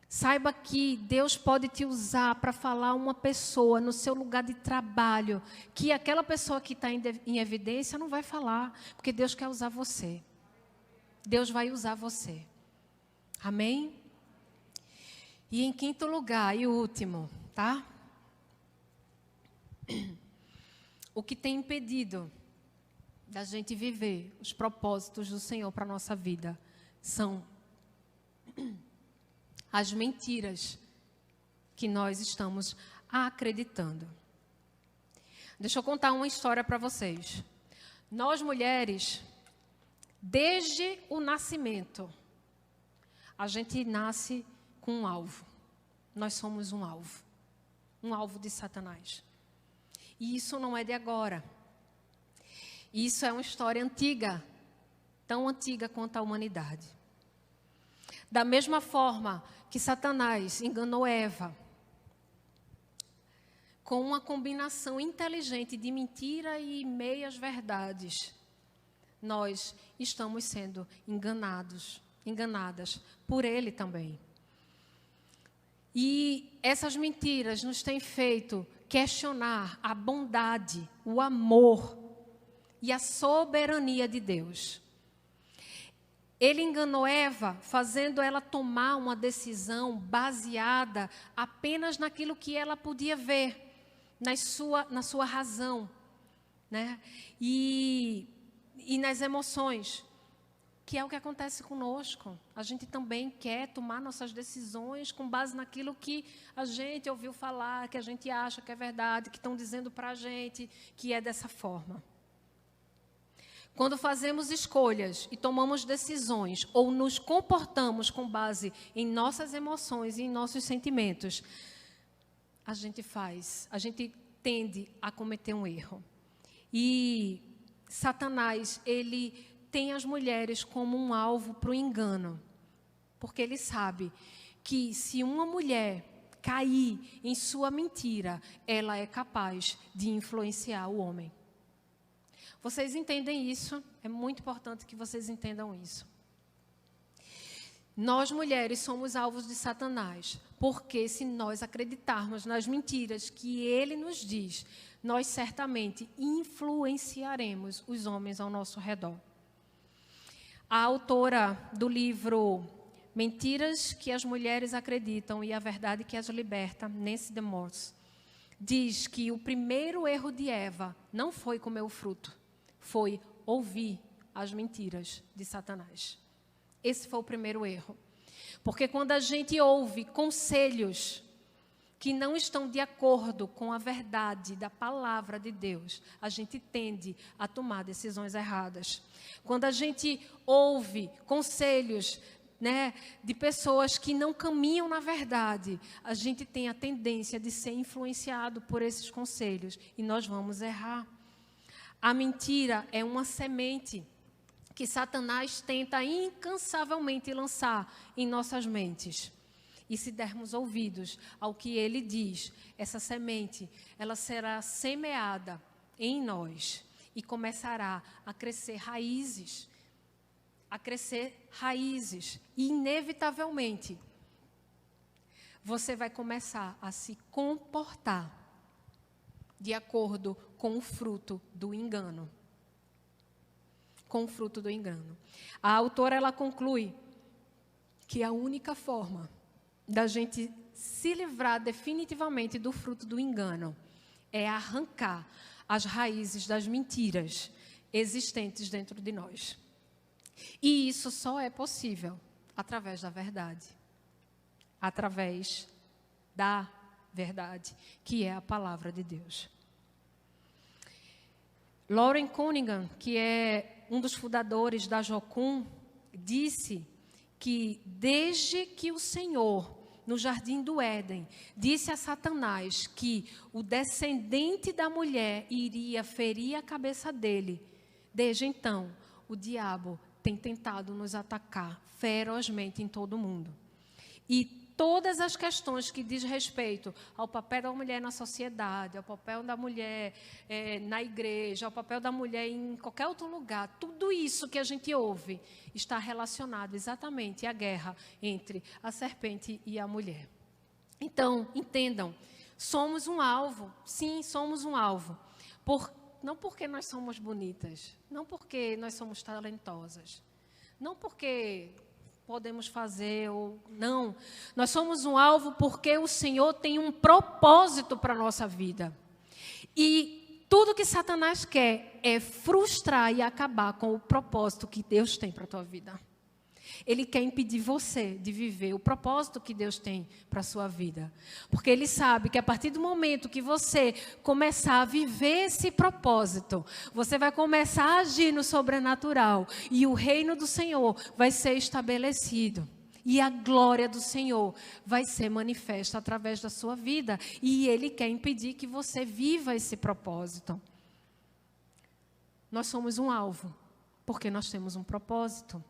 saiba que Deus pode te usar para falar uma pessoa no seu lugar de trabalho, que aquela pessoa que está em evidência não vai falar, porque Deus quer usar você. Deus vai usar você. Amém? E em quinto lugar, e último, tá? O que tem impedido da gente viver os propósitos do Senhor para a nossa vida são as mentiras que nós estamos acreditando. Deixa eu contar uma história para vocês. Nós mulheres, desde o nascimento, a gente nasce com um alvo. Nós somos um alvo de Satanás. E isso não é de agora. Isso é uma história antiga, tão antiga quanto a humanidade. Da mesma forma que Satanás enganou Eva, com uma combinação inteligente de mentira e meias verdades, nós estamos sendo enganadas por ele também. E essas mentiras nos têm feito questionar a bondade, o amor e a soberania de Deus. Ele enganou Eva, fazendo ela tomar uma decisão baseada apenas naquilo que ela podia ver, na sua razão, né? E nas emoções, que é o que acontece conosco. A gente também quer tomar nossas decisões com base naquilo que a gente ouviu falar, que a gente acha que é verdade, que estão dizendo para a gente que é dessa forma. Quando fazemos escolhas e tomamos decisões ou nos comportamos com base em nossas emoções e em nossos sentimentos, a gente tende a cometer um erro. E Satanás, ele tem as mulheres como um alvo para o engano, porque ele sabe que se uma mulher cair em sua mentira, ela é capaz de influenciar o homem. Vocês entendem isso? É muito importante que vocês entendam isso. Nós, mulheres, somos alvos de Satanás, porque se nós acreditarmos nas mentiras que ele nos diz, nós certamente influenciaremos os homens ao nosso redor. A autora do livro Mentiras que as Mulheres Acreditam e a Verdade que as Liberta, Nancy DeMoss, diz que o primeiro erro de Eva não foi comer o fruto, foi ouvir as mentiras de Satanás. Esse foi o primeiro erro. Porque quando a gente ouve conselhos que não estão de acordo com a verdade da palavra de Deus, a gente tende a tomar decisões erradas. Quando a gente ouve conselhos, né, de pessoas que não caminham na verdade, a gente tem a tendência de ser influenciado por esses conselhos e nós vamos errar. A mentira é uma semente que Satanás tenta incansavelmente lançar em nossas mentes. E se dermos ouvidos ao que ele diz, essa semente, ela será semeada em nós e começará a crescer raízes. E, inevitavelmente, você vai começar a se comportar de acordo com o fruto do engano. A autora, ela conclui que a única forma da gente se livrar definitivamente do fruto do engano é arrancar as raízes das mentiras existentes dentro de nós. E isso só é possível através da verdade. Através da verdade, que é a palavra de Deus. Lauren Cunningham, que é um dos fundadores da Jocum, disse que desde que o Senhor, no jardim do Éden, disse a Satanás que o descendente da mulher iria ferir a cabeça dele, desde então, o diabo tem tentado nos atacar ferozmente em todo o mundo. E todas as questões que diz respeito ao papel da mulher na sociedade, ao papel da mulher na igreja, ao papel da mulher em qualquer outro lugar, tudo isso que a gente ouve está relacionado exatamente à guerra entre a serpente e a mulher. Então, entendam, somos um alvo, sim, somos um alvo, não porque nós somos bonitas, não porque nós somos talentosas, não porque podemos fazer ou não. Nós somos um alvo porque o Senhor tem um propósito para a nossa vida. E tudo que Satanás quer é frustrar e acabar com o propósito que Deus tem para a tua vida. Ele quer impedir você de viver o propósito que Deus tem para a sua vida. Porque Ele sabe que a partir do momento que você começar a viver esse propósito, você vai começar a agir no sobrenatural e o reino do Senhor vai ser estabelecido. E a glória do Senhor vai ser manifesta através da sua vida. E Ele quer impedir que você viva esse propósito. Nós somos um alvo, porque nós temos um propósito.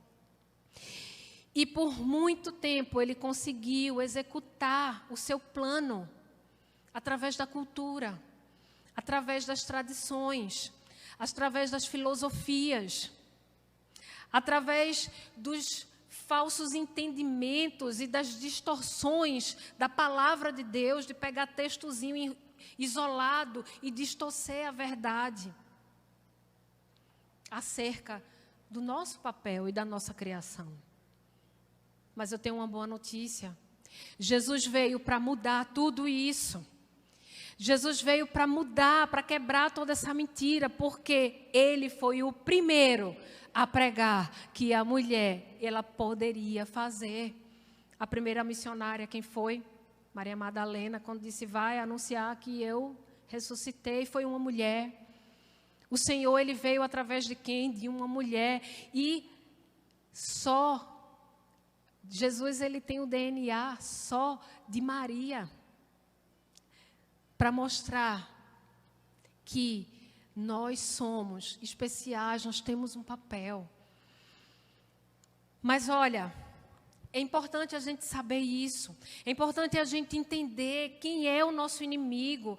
E por muito tempo ele conseguiu executar o seu plano através da cultura, através das tradições, através das filosofias, através dos falsos entendimentos e das distorções da palavra de Deus, de pegar textozinho isolado e distorcer a verdade acerca do nosso papel e da nossa criação. Mas eu tenho uma boa notícia. Jesus veio para mudar tudo isso. Jesus veio para mudar, para quebrar toda essa mentira, porque Ele foi o primeiro a pregar que a mulher, ela poderia fazer. A primeira missionária, quem foi? Maria Madalena, quando disse, vai anunciar que eu ressuscitei, foi uma mulher. O Senhor, Ele veio através de quem? De uma mulher. E só Jesus, Ele tem o DNA só de Maria, para mostrar que nós somos especiais, nós temos um papel. Mas olha, é importante a gente saber isso. É importante a gente entender quem é o nosso inimigo,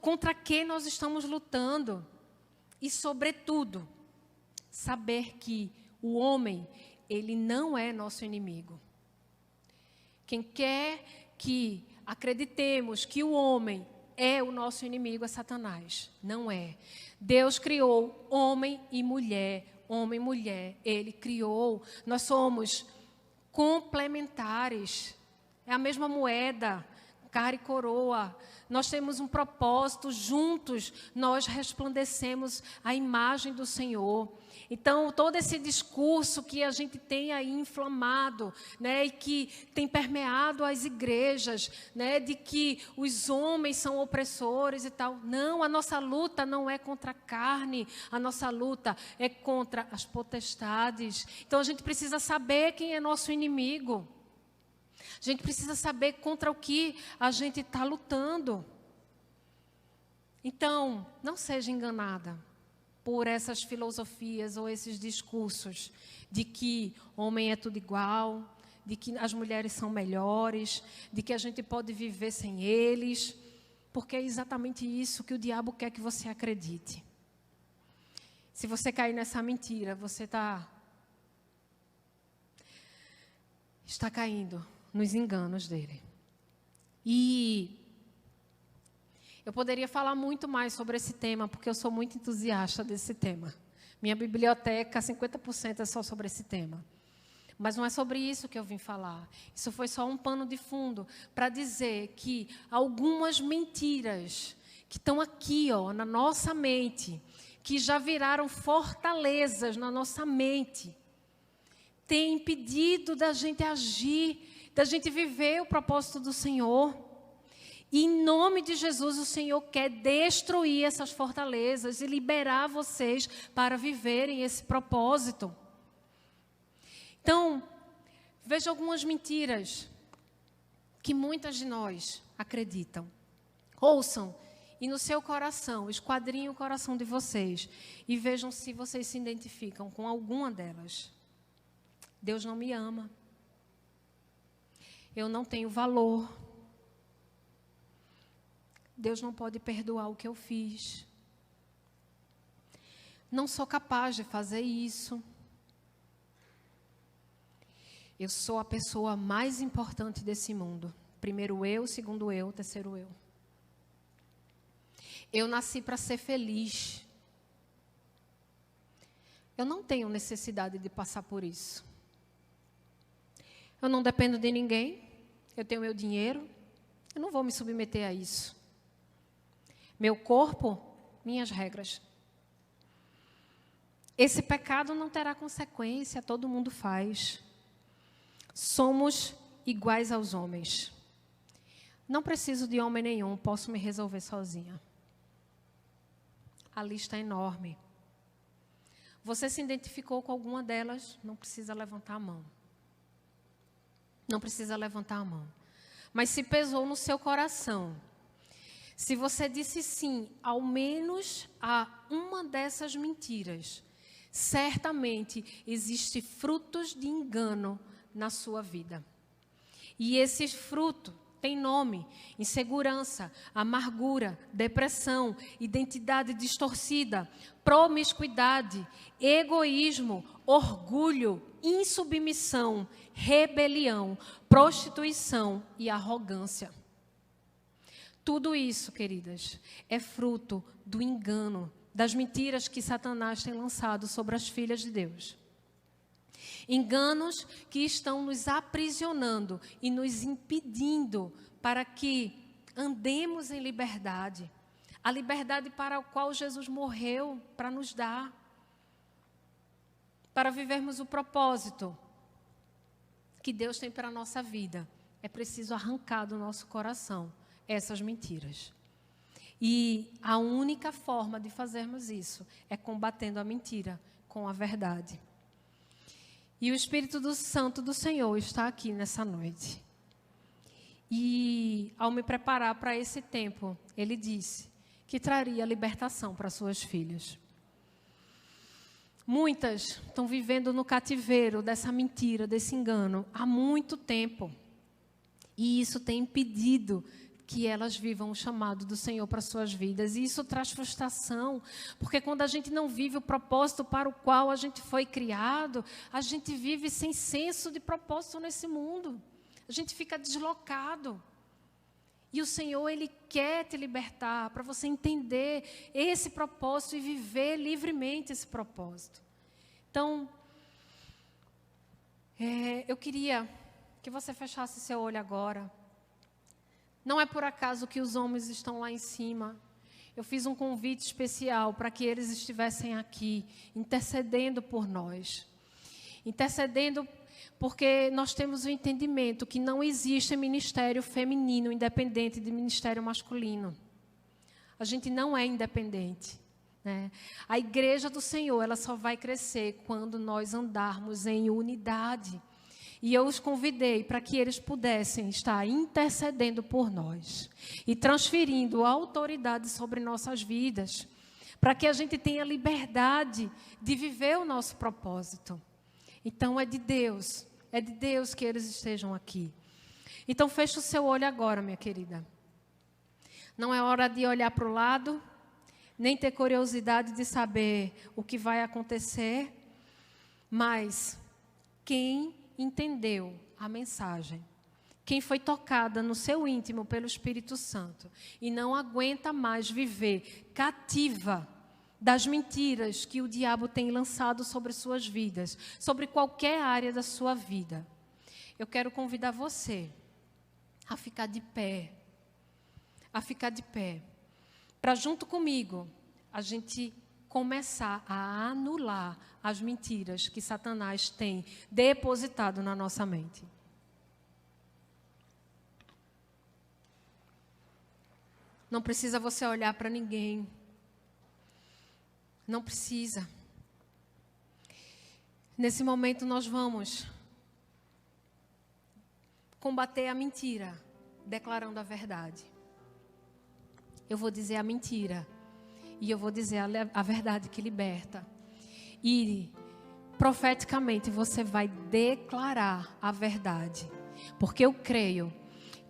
contra quem nós estamos lutando. E, sobretudo, saber que o homem, ele não é nosso inimigo. Quem quer que acreditemos que o homem é o nosso inimigo é Satanás. Não é. Deus criou homem e mulher. Homem e mulher. Ele criou. Nós somos complementares. É a mesma moeda, cara e coroa. Nós temos um propósito. Juntos nós resplandecemos a imagem do Senhor. Então, todo esse discurso que a gente tem aí inflamado, né, e que tem permeado as igrejas, né, de que os homens são opressores e tal. Não, a nossa luta não é contra a carne, a nossa luta é contra as potestades. Então, a gente precisa saber quem é nosso inimigo. A gente precisa saber contra o que a gente está lutando. Então, não seja enganada por essas filosofias ou esses discursos de que homem é tudo igual, de que as mulheres são melhores, de que a gente pode viver sem eles, porque é exatamente isso que o diabo quer que você acredite. Se você cair nessa mentira, você está caindo nos enganos dele. E eu poderia falar muito mais sobre esse tema, porque eu sou muito entusiasta desse tema. Minha biblioteca, 50% é só sobre esse tema. Mas não é sobre isso que eu vim falar. Isso foi só um pano de fundo para dizer que algumas mentiras que estão aqui, ó, na nossa mente, que já viraram fortalezas na nossa mente, têm impedido da gente agir, da gente viver o propósito do Senhor. E em nome de Jesus, o Senhor quer destruir essas fortalezas e liberar vocês para viverem esse propósito. Então, veja algumas mentiras que muitas de nós acreditam. Ouçam e no seu coração, esquadrinhem o coração de vocês e vejam se vocês se identificam com alguma delas. Deus não me ama. Eu não tenho valor. Deus não pode perdoar o que eu fiz. Não sou capaz de fazer isso. Eu sou a pessoa mais importante desse mundo. Primeiro eu, segundo eu, terceiro eu. Eu nasci para ser feliz. Eu não tenho necessidade de passar por isso. Eu não dependo de ninguém. Eu tenho meu dinheiro. Eu não vou me submeter a isso. Meu corpo, minhas regras. Esse pecado não terá consequência, todo mundo faz. Somos iguais aos homens. Não preciso de homem nenhum, posso me resolver sozinha. A lista é enorme. Você se identificou com alguma delas? Não precisa levantar a mão. Não precisa levantar a mão. Mas se pesou no seu coração, se você disse sim, ao menos a uma dessas mentiras, certamente existem frutos de engano na sua vida. E esses frutos têm nome: insegurança, amargura, depressão, identidade distorcida, promiscuidade, egoísmo, orgulho, insubmissão, rebelião, prostituição e arrogância. Tudo isso, queridas, é fruto do engano, das mentiras que Satanás tem lançado sobre as filhas de Deus. Enganos que estão nos aprisionando e nos impedindo para que andemos em liberdade. A liberdade para a qual Jesus morreu para nos dar. Para vivermos o propósito que Deus tem para a nossa vida. É preciso arrancar do nosso coração essas mentiras. E a única forma de fazermos isso é combatendo a mentira com a verdade. E o Espírito Santo do Senhor está aqui nessa noite. E ao me preparar para esse tempo, Ele disse que traria libertação para suas filhas. Muitas estão vivendo no cativeiro dessa mentira, desse engano, há muito tempo. E isso tem impedido que elas vivam o chamado do Senhor para suas vidas. E isso traz frustração, porque quando a gente não vive o propósito para o qual a gente foi criado, a gente vive sem senso de propósito nesse mundo. A gente fica deslocado. E o Senhor, Ele quer te libertar para você entender esse propósito e viver livremente esse propósito. Então, eu queria que você fechasse seu olho agora. Não é por acaso que os homens estão lá em cima. Eu fiz um convite especial para que eles estivessem aqui, intercedendo por nós. Intercedendo porque nós temos o entendimento que não existe ministério feminino independente de ministério masculino. A gente não é independente, né? A igreja do Senhor, ela só vai crescer quando nós andarmos em unidade. E eu os convidei para que eles pudessem estar intercedendo por nós e transferindo a autoridade sobre nossas vidas, para que a gente tenha liberdade de viver o nosso propósito. Então é de Deus que eles estejam aqui. Então feche o seu olho agora, minha querida. Não é hora de olhar para o lado, nem ter curiosidade de saber o que vai acontecer, mas quem entendeu a mensagem, quem foi tocada no seu íntimo pelo Espírito Santo e não aguenta mais viver cativa das mentiras que o diabo tem lançado sobre suas vidas, sobre qualquer área da sua vida, eu quero convidar você a ficar de pé, para junto comigo a gente começar a anular as mentiras que Satanás tem depositado na nossa mente. Não precisa você olhar para ninguém. Não precisa. Nesse momento nós vamos combater a mentira, declarando a verdade. Eu vou dizer a mentira. E eu vou dizer a verdade que liberta. E profeticamente você vai declarar a verdade. Porque eu creio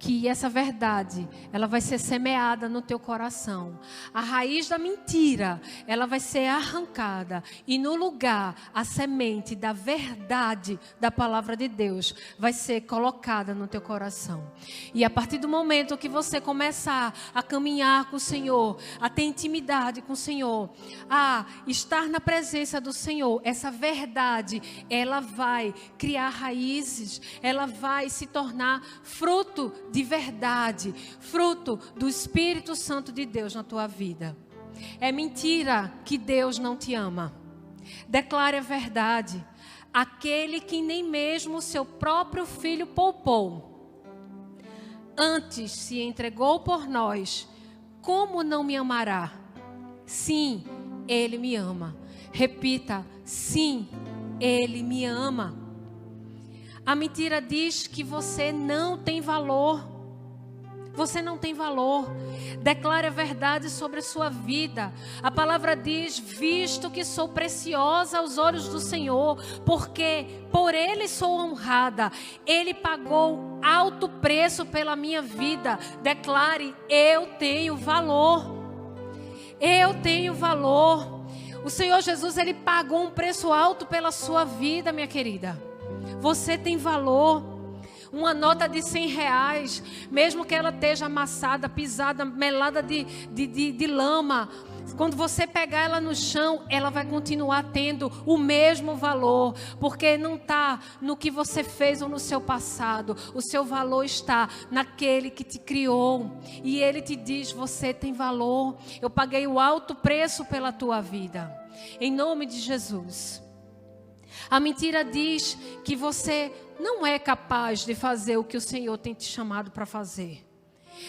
que essa verdade, ela vai ser semeada no teu coração. A raiz da mentira, ela vai ser arrancada. E no lugar, a semente da verdade da palavra de Deus vai ser colocada no teu coração. E a partir do momento que você começar a caminhar com o Senhor, a ter intimidade com o Senhor, a estar na presença do Senhor, essa verdade, ela vai criar raízes, ela vai se tornar fruto de verdade, fruto do Espírito Santo de Deus na tua vida. É mentira que Deus não te ama. Declare a verdade. Aquele que nem mesmo o seu próprio filho poupou, antes se entregou por nós, como não me amará? Sim, Ele me ama. Repita, sim, Ele me ama. A mentira diz que você não tem valor. Você não tem valor. Declare a verdade sobre a sua vida. A palavra diz, visto que sou preciosa aos olhos do Senhor, porque por Ele sou honrada. Ele pagou alto preço pela minha vida. Declare, eu tenho valor. Eu tenho valor. O Senhor Jesus, Ele pagou um preço alto pela sua vida, minha querida. Você tem valor. Uma nota de R$100, mesmo que ela esteja amassada, pisada, melada de lama, quando você pegar ela no chão, ela vai continuar tendo o mesmo valor, porque não está no que você fez ou no seu passado. O seu valor está naquele que te criou, e Ele te diz: você tem valor, eu paguei o alto preço pela tua vida, em nome de Jesus. A mentira diz que você não é capaz de fazer o que o Senhor tem te chamado para fazer.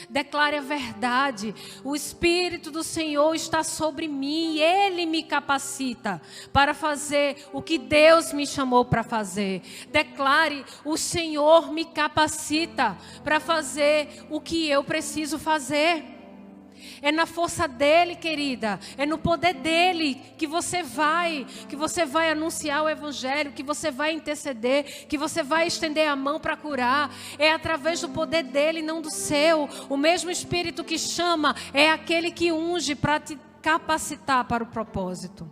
Declare a verdade. O Espírito do Senhor está sobre mim e Ele me capacita para fazer o que Deus me chamou para fazer. Declare: o Senhor me capacita para fazer o que eu preciso fazer. É na força dEle, querida. É no poder dEle que você vai anunciar o Evangelho, que você vai interceder, que você vai estender a mão para curar. É através do poder dEle, não do seu. O mesmo Espírito que chama é aquele que unge para te capacitar para o propósito.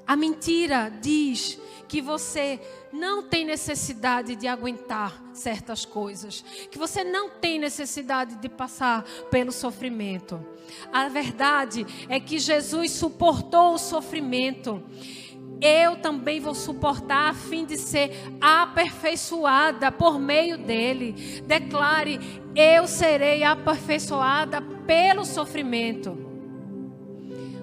A mentira diz que você não tem necessidade de aguentar certas coisas, que você não tem necessidade de passar pelo sofrimento. A verdade é que Jesus suportou o sofrimento. Eu também vou suportar a fim de ser aperfeiçoada por meio dele. Declare: eu serei aperfeiçoada pelo sofrimento.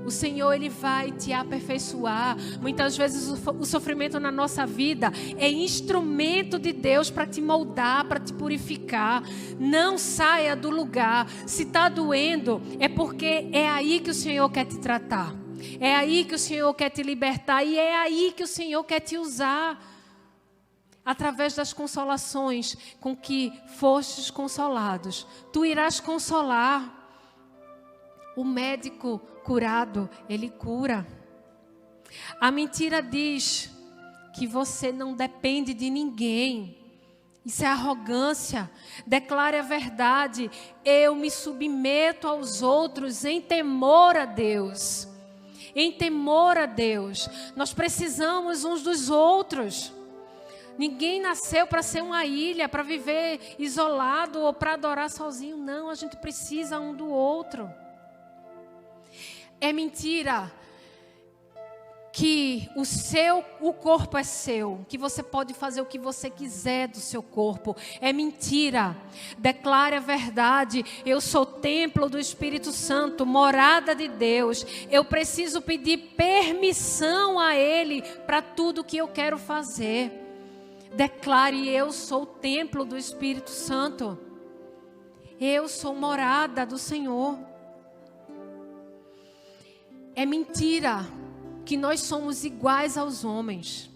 O Senhor, Ele vai te aperfeiçoar. Muitas vezes o sofrimento na nossa vida é instrumento de Deus para te moldar, para te purificar. Não saia do lugar. Se está doendo, é porque é aí que o Senhor quer te tratar. É aí que o Senhor quer te libertar. E é aí que o Senhor quer te usar. Através das consolações com que fostes consolados, tu irás consolar. O médico curado, ele cura. A mentira diz que você não depende de ninguém. Isso é arrogância. Declare a verdade. Eu me submeto aos outros em temor a Deus. Em temor a Deus. Nós precisamos uns dos outros. Ninguém nasceu para ser uma ilha, para viver isolado ou para adorar sozinho. Não, a gente precisa um do outro. É mentira que o corpo é seu, que você pode fazer o que você quiser do seu corpo. É mentira. Declare a verdade. Eu sou templo do Espírito Santo, morada de Deus. Eu preciso pedir permissão a Ele para tudo que eu quero fazer. Declare: eu sou o templo do Espírito Santo. Eu sou morada do Senhor. É mentira que nós somos iguais aos homens.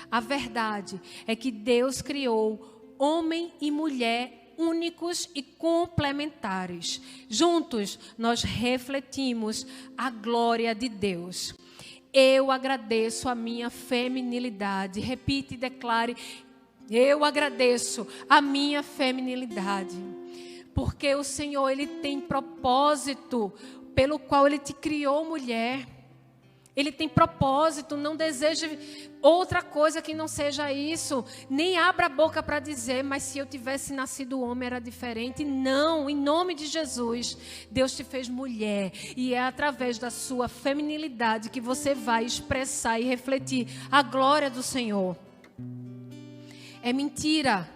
A verdade é que Deus criou homem e mulher únicos e complementares. Juntos nós refletimos a glória de Deus. Eu agradeço a minha feminilidade. Repite e declare: eu agradeço a minha feminilidade. Porque o Senhor, Ele tem propósito pelo qual Ele te criou, mulher. Ele tem propósito, não deseja outra coisa que não seja isso. Nem abra a boca para dizer: mas se eu tivesse nascido homem era diferente. Não, em nome de Jesus, Deus te fez mulher. E é através da sua feminilidade que você vai expressar e refletir a glória do Senhor. É mentira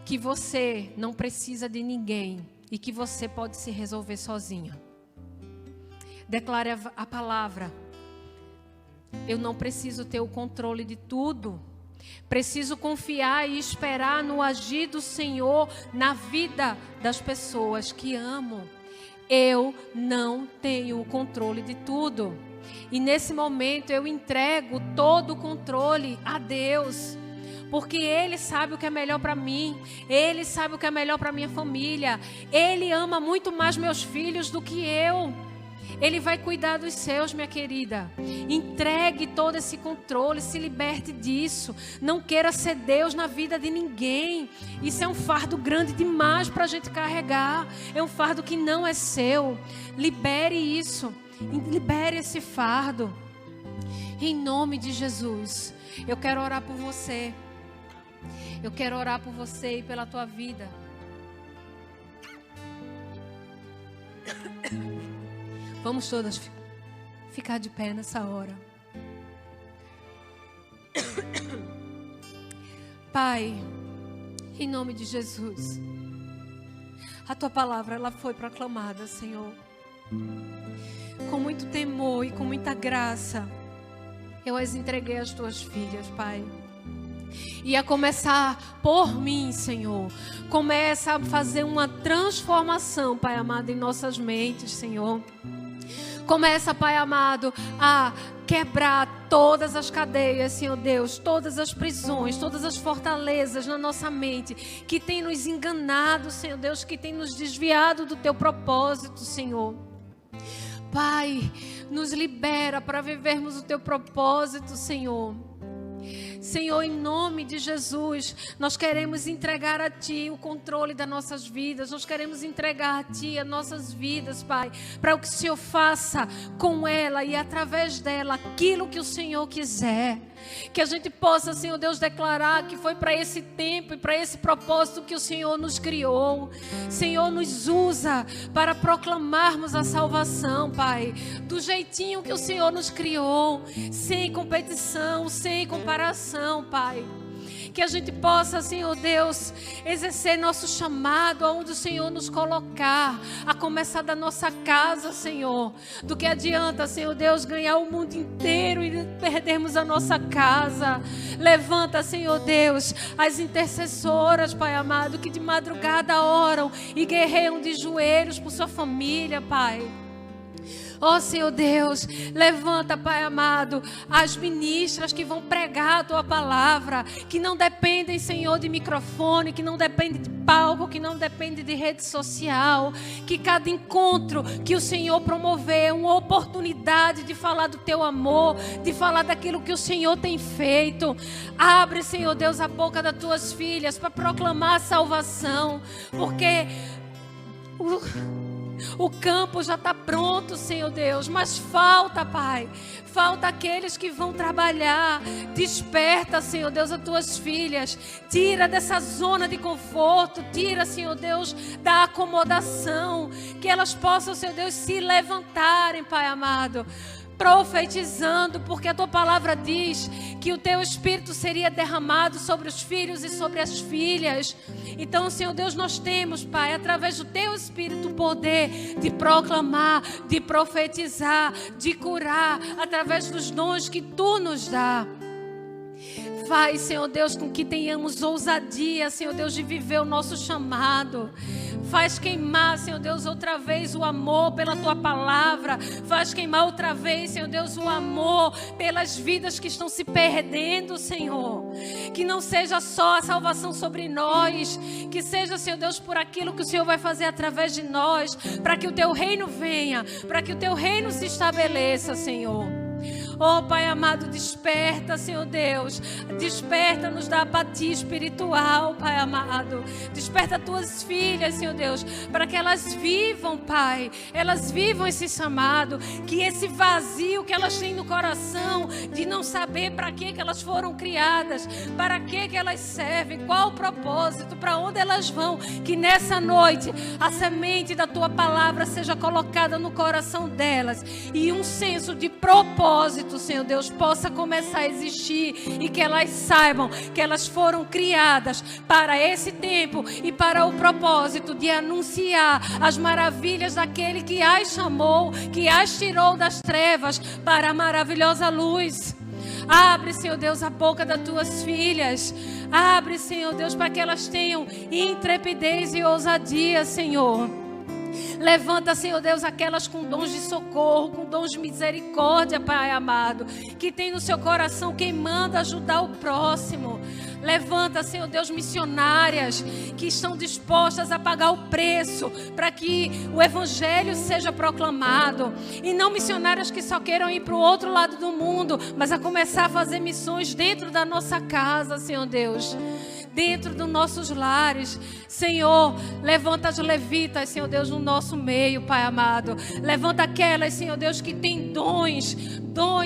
que você não precisa de ninguém e que você pode se resolver sozinha. Declare a palavra: eu não preciso ter o controle de tudo. Preciso confiar e esperar no agir do Senhor na vida das pessoas que amo. Eu não tenho o controle de tudo. E nesse momento eu entrego todo o controle a Deus. Porque Ele sabe o que é melhor para mim. Ele sabe o que é melhor para minha família. Ele ama muito mais meus filhos do que eu. Ele vai cuidar dos seus, minha querida. Entregue todo esse controle, se liberte disso. Não queira ser Deus na vida de ninguém. Isso é um fardo grande demais para a gente carregar. É um fardo que não é seu. Libere isso. libere esse fardo. Em nome de Jesus, eu quero orar por você. Eu quero orar por você e pela tua vida. Vamos todas ficar de pé nessa hora. Pai, em nome de Jesus, a tua palavra ela foi proclamada, Senhor, com muito temor e com muita graça. Eu as entreguei às tuas filhas, Pai. E a começar por mim, Senhor. Começa a fazer uma transformação, Pai amado, em nossas mentes, Senhor. Começa, Pai amado, a quebrar todas as cadeias, Senhor Deus, todas as prisões, todas as fortalezas na nossa mente, que tem nos enganado, Senhor Deus, que tem nos desviado do teu propósito, Senhor. Pai, nos libera para vivermos o teu propósito, Senhor. Senhor, em nome de Jesus, nós queremos entregar a Ti o controle das nossas vidas. Nós queremos entregar a Ti as nossas vidas, Pai, para o que o Senhor faça com ela e através dela aquilo que o Senhor quiser. Que a gente possa, Senhor Deus, declarar que foi para esse tempo e para esse propósito que o Senhor nos criou. Senhor, nos usa para proclamarmos a salvação, Pai, do jeitinho que o Senhor nos criou, sem competição, sem comparação, Pai. Que a gente possa, Senhor Deus, exercer nosso chamado aonde o Senhor nos colocar, a começar da nossa casa, Senhor. Do que adianta, Senhor Deus, ganhar o mundo inteiro e perdermos a nossa casa. Levanta, Senhor Deus, as intercessoras, Pai amado, que de madrugada oram e guerreiam de joelhos por sua família, Pai. Ó Senhor Deus, levanta, Pai amado, as ministras que vão pregar a Tua palavra, que não dependem, Senhor, de microfone, que não dependem de palco, que não dependem de rede social, que cada encontro que o Senhor promover é uma oportunidade de falar do Teu amor, de falar daquilo que o Senhor tem feito. Abre, Senhor Deus, a boca das Tuas filhas para proclamar a salvação, porque o campo já está pronto, Senhor Deus, mas falta, Pai, falta aqueles que vão trabalhar. Desperta, Senhor Deus, as Tuas filhas, tira dessa zona de conforto, tira, Senhor Deus, da acomodação, que elas possam, Senhor Deus, se levantarem, Pai amado, profetizando, porque a Tua palavra diz que o Teu Espírito seria derramado sobre os filhos e sobre as filhas. Então, Senhor Deus, nós temos, Pai, através do Teu Espírito, o poder de proclamar, de profetizar, de curar, através dos dons que Tu nos dá. Faz, Senhor Deus, com que tenhamos ousadia, Senhor Deus, de viver o nosso chamado. Faz queimar, Senhor Deus, outra vez o amor pela Tua palavra. Faz queimar outra vez, Senhor Deus, o amor pelas vidas que estão se perdendo, Senhor. Que não seja só a salvação sobre nós, que seja, Senhor Deus, por aquilo que o Senhor vai fazer através de nós, para que o Teu reino venha, para que o Teu reino se estabeleça, Senhor. Oh Pai amado, desperta, Senhor Deus, desperta-nos da apatia espiritual, Pai amado, desperta Tuas filhas, Senhor Deus, para que elas vivam, Pai, elas vivam esse chamado, que esse vazio que elas têm no coração, de não saber para que elas foram criadas, para que elas servem, qual o propósito, para onde elas vão, que nessa noite a semente da Tua palavra seja colocada no coração delas, e um senso de propósito, Senhor Deus, possa começar a existir, e que elas saibam que elas foram criadas para esse tempo e para o propósito de anunciar as maravilhas daquele que as chamou, que as tirou das trevas para a maravilhosa luz. Abre, Senhor Deus, a boca das Tuas filhas. Abre, Senhor Deus, para que elas tenham intrepidez e ousadia, Senhor. Levanta, Senhor Deus, aquelas com dons de socorro, com dons de misericórdia, Pai amado, que tem no seu coração queimando ajudar o próximo. Levanta, Senhor Deus, missionárias que estão dispostas a pagar o preço para que o Evangelho seja proclamado. E não missionárias que só queiram ir para o outro lado do mundo, mas a começar a fazer missões dentro da nossa casa, Senhor Deus, dentro dos nossos lares. Senhor, Levanta as levitas, Senhor Deus, no nosso meio, Pai amado. Levanta aquelas, Senhor Deus, que tem dons,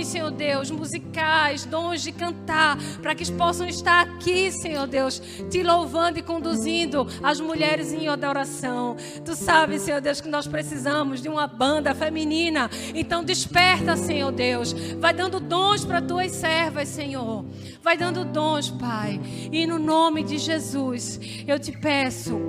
Senhor Deus, musicais, dons de cantar, para que possam estar aqui, Senhor Deus, te louvando e conduzindo as mulheres em adoração. Tu sabes, Senhor Deus, que nós precisamos de uma banda feminina. Então desperta, Senhor Deus. Vai dando dons para tuas servas, Senhor. Vai dando dons, Pai. E no nome de Jesus, eu te peço,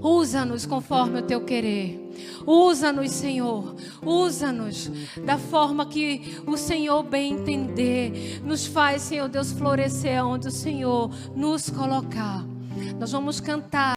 usa-nos conforme o teu querer. Usa-nos, Senhor. Usa-nos da forma que o Senhor bem entender. Nos faz, Senhor Deus, florescer onde o Senhor nos colocar. Nós vamos cantar.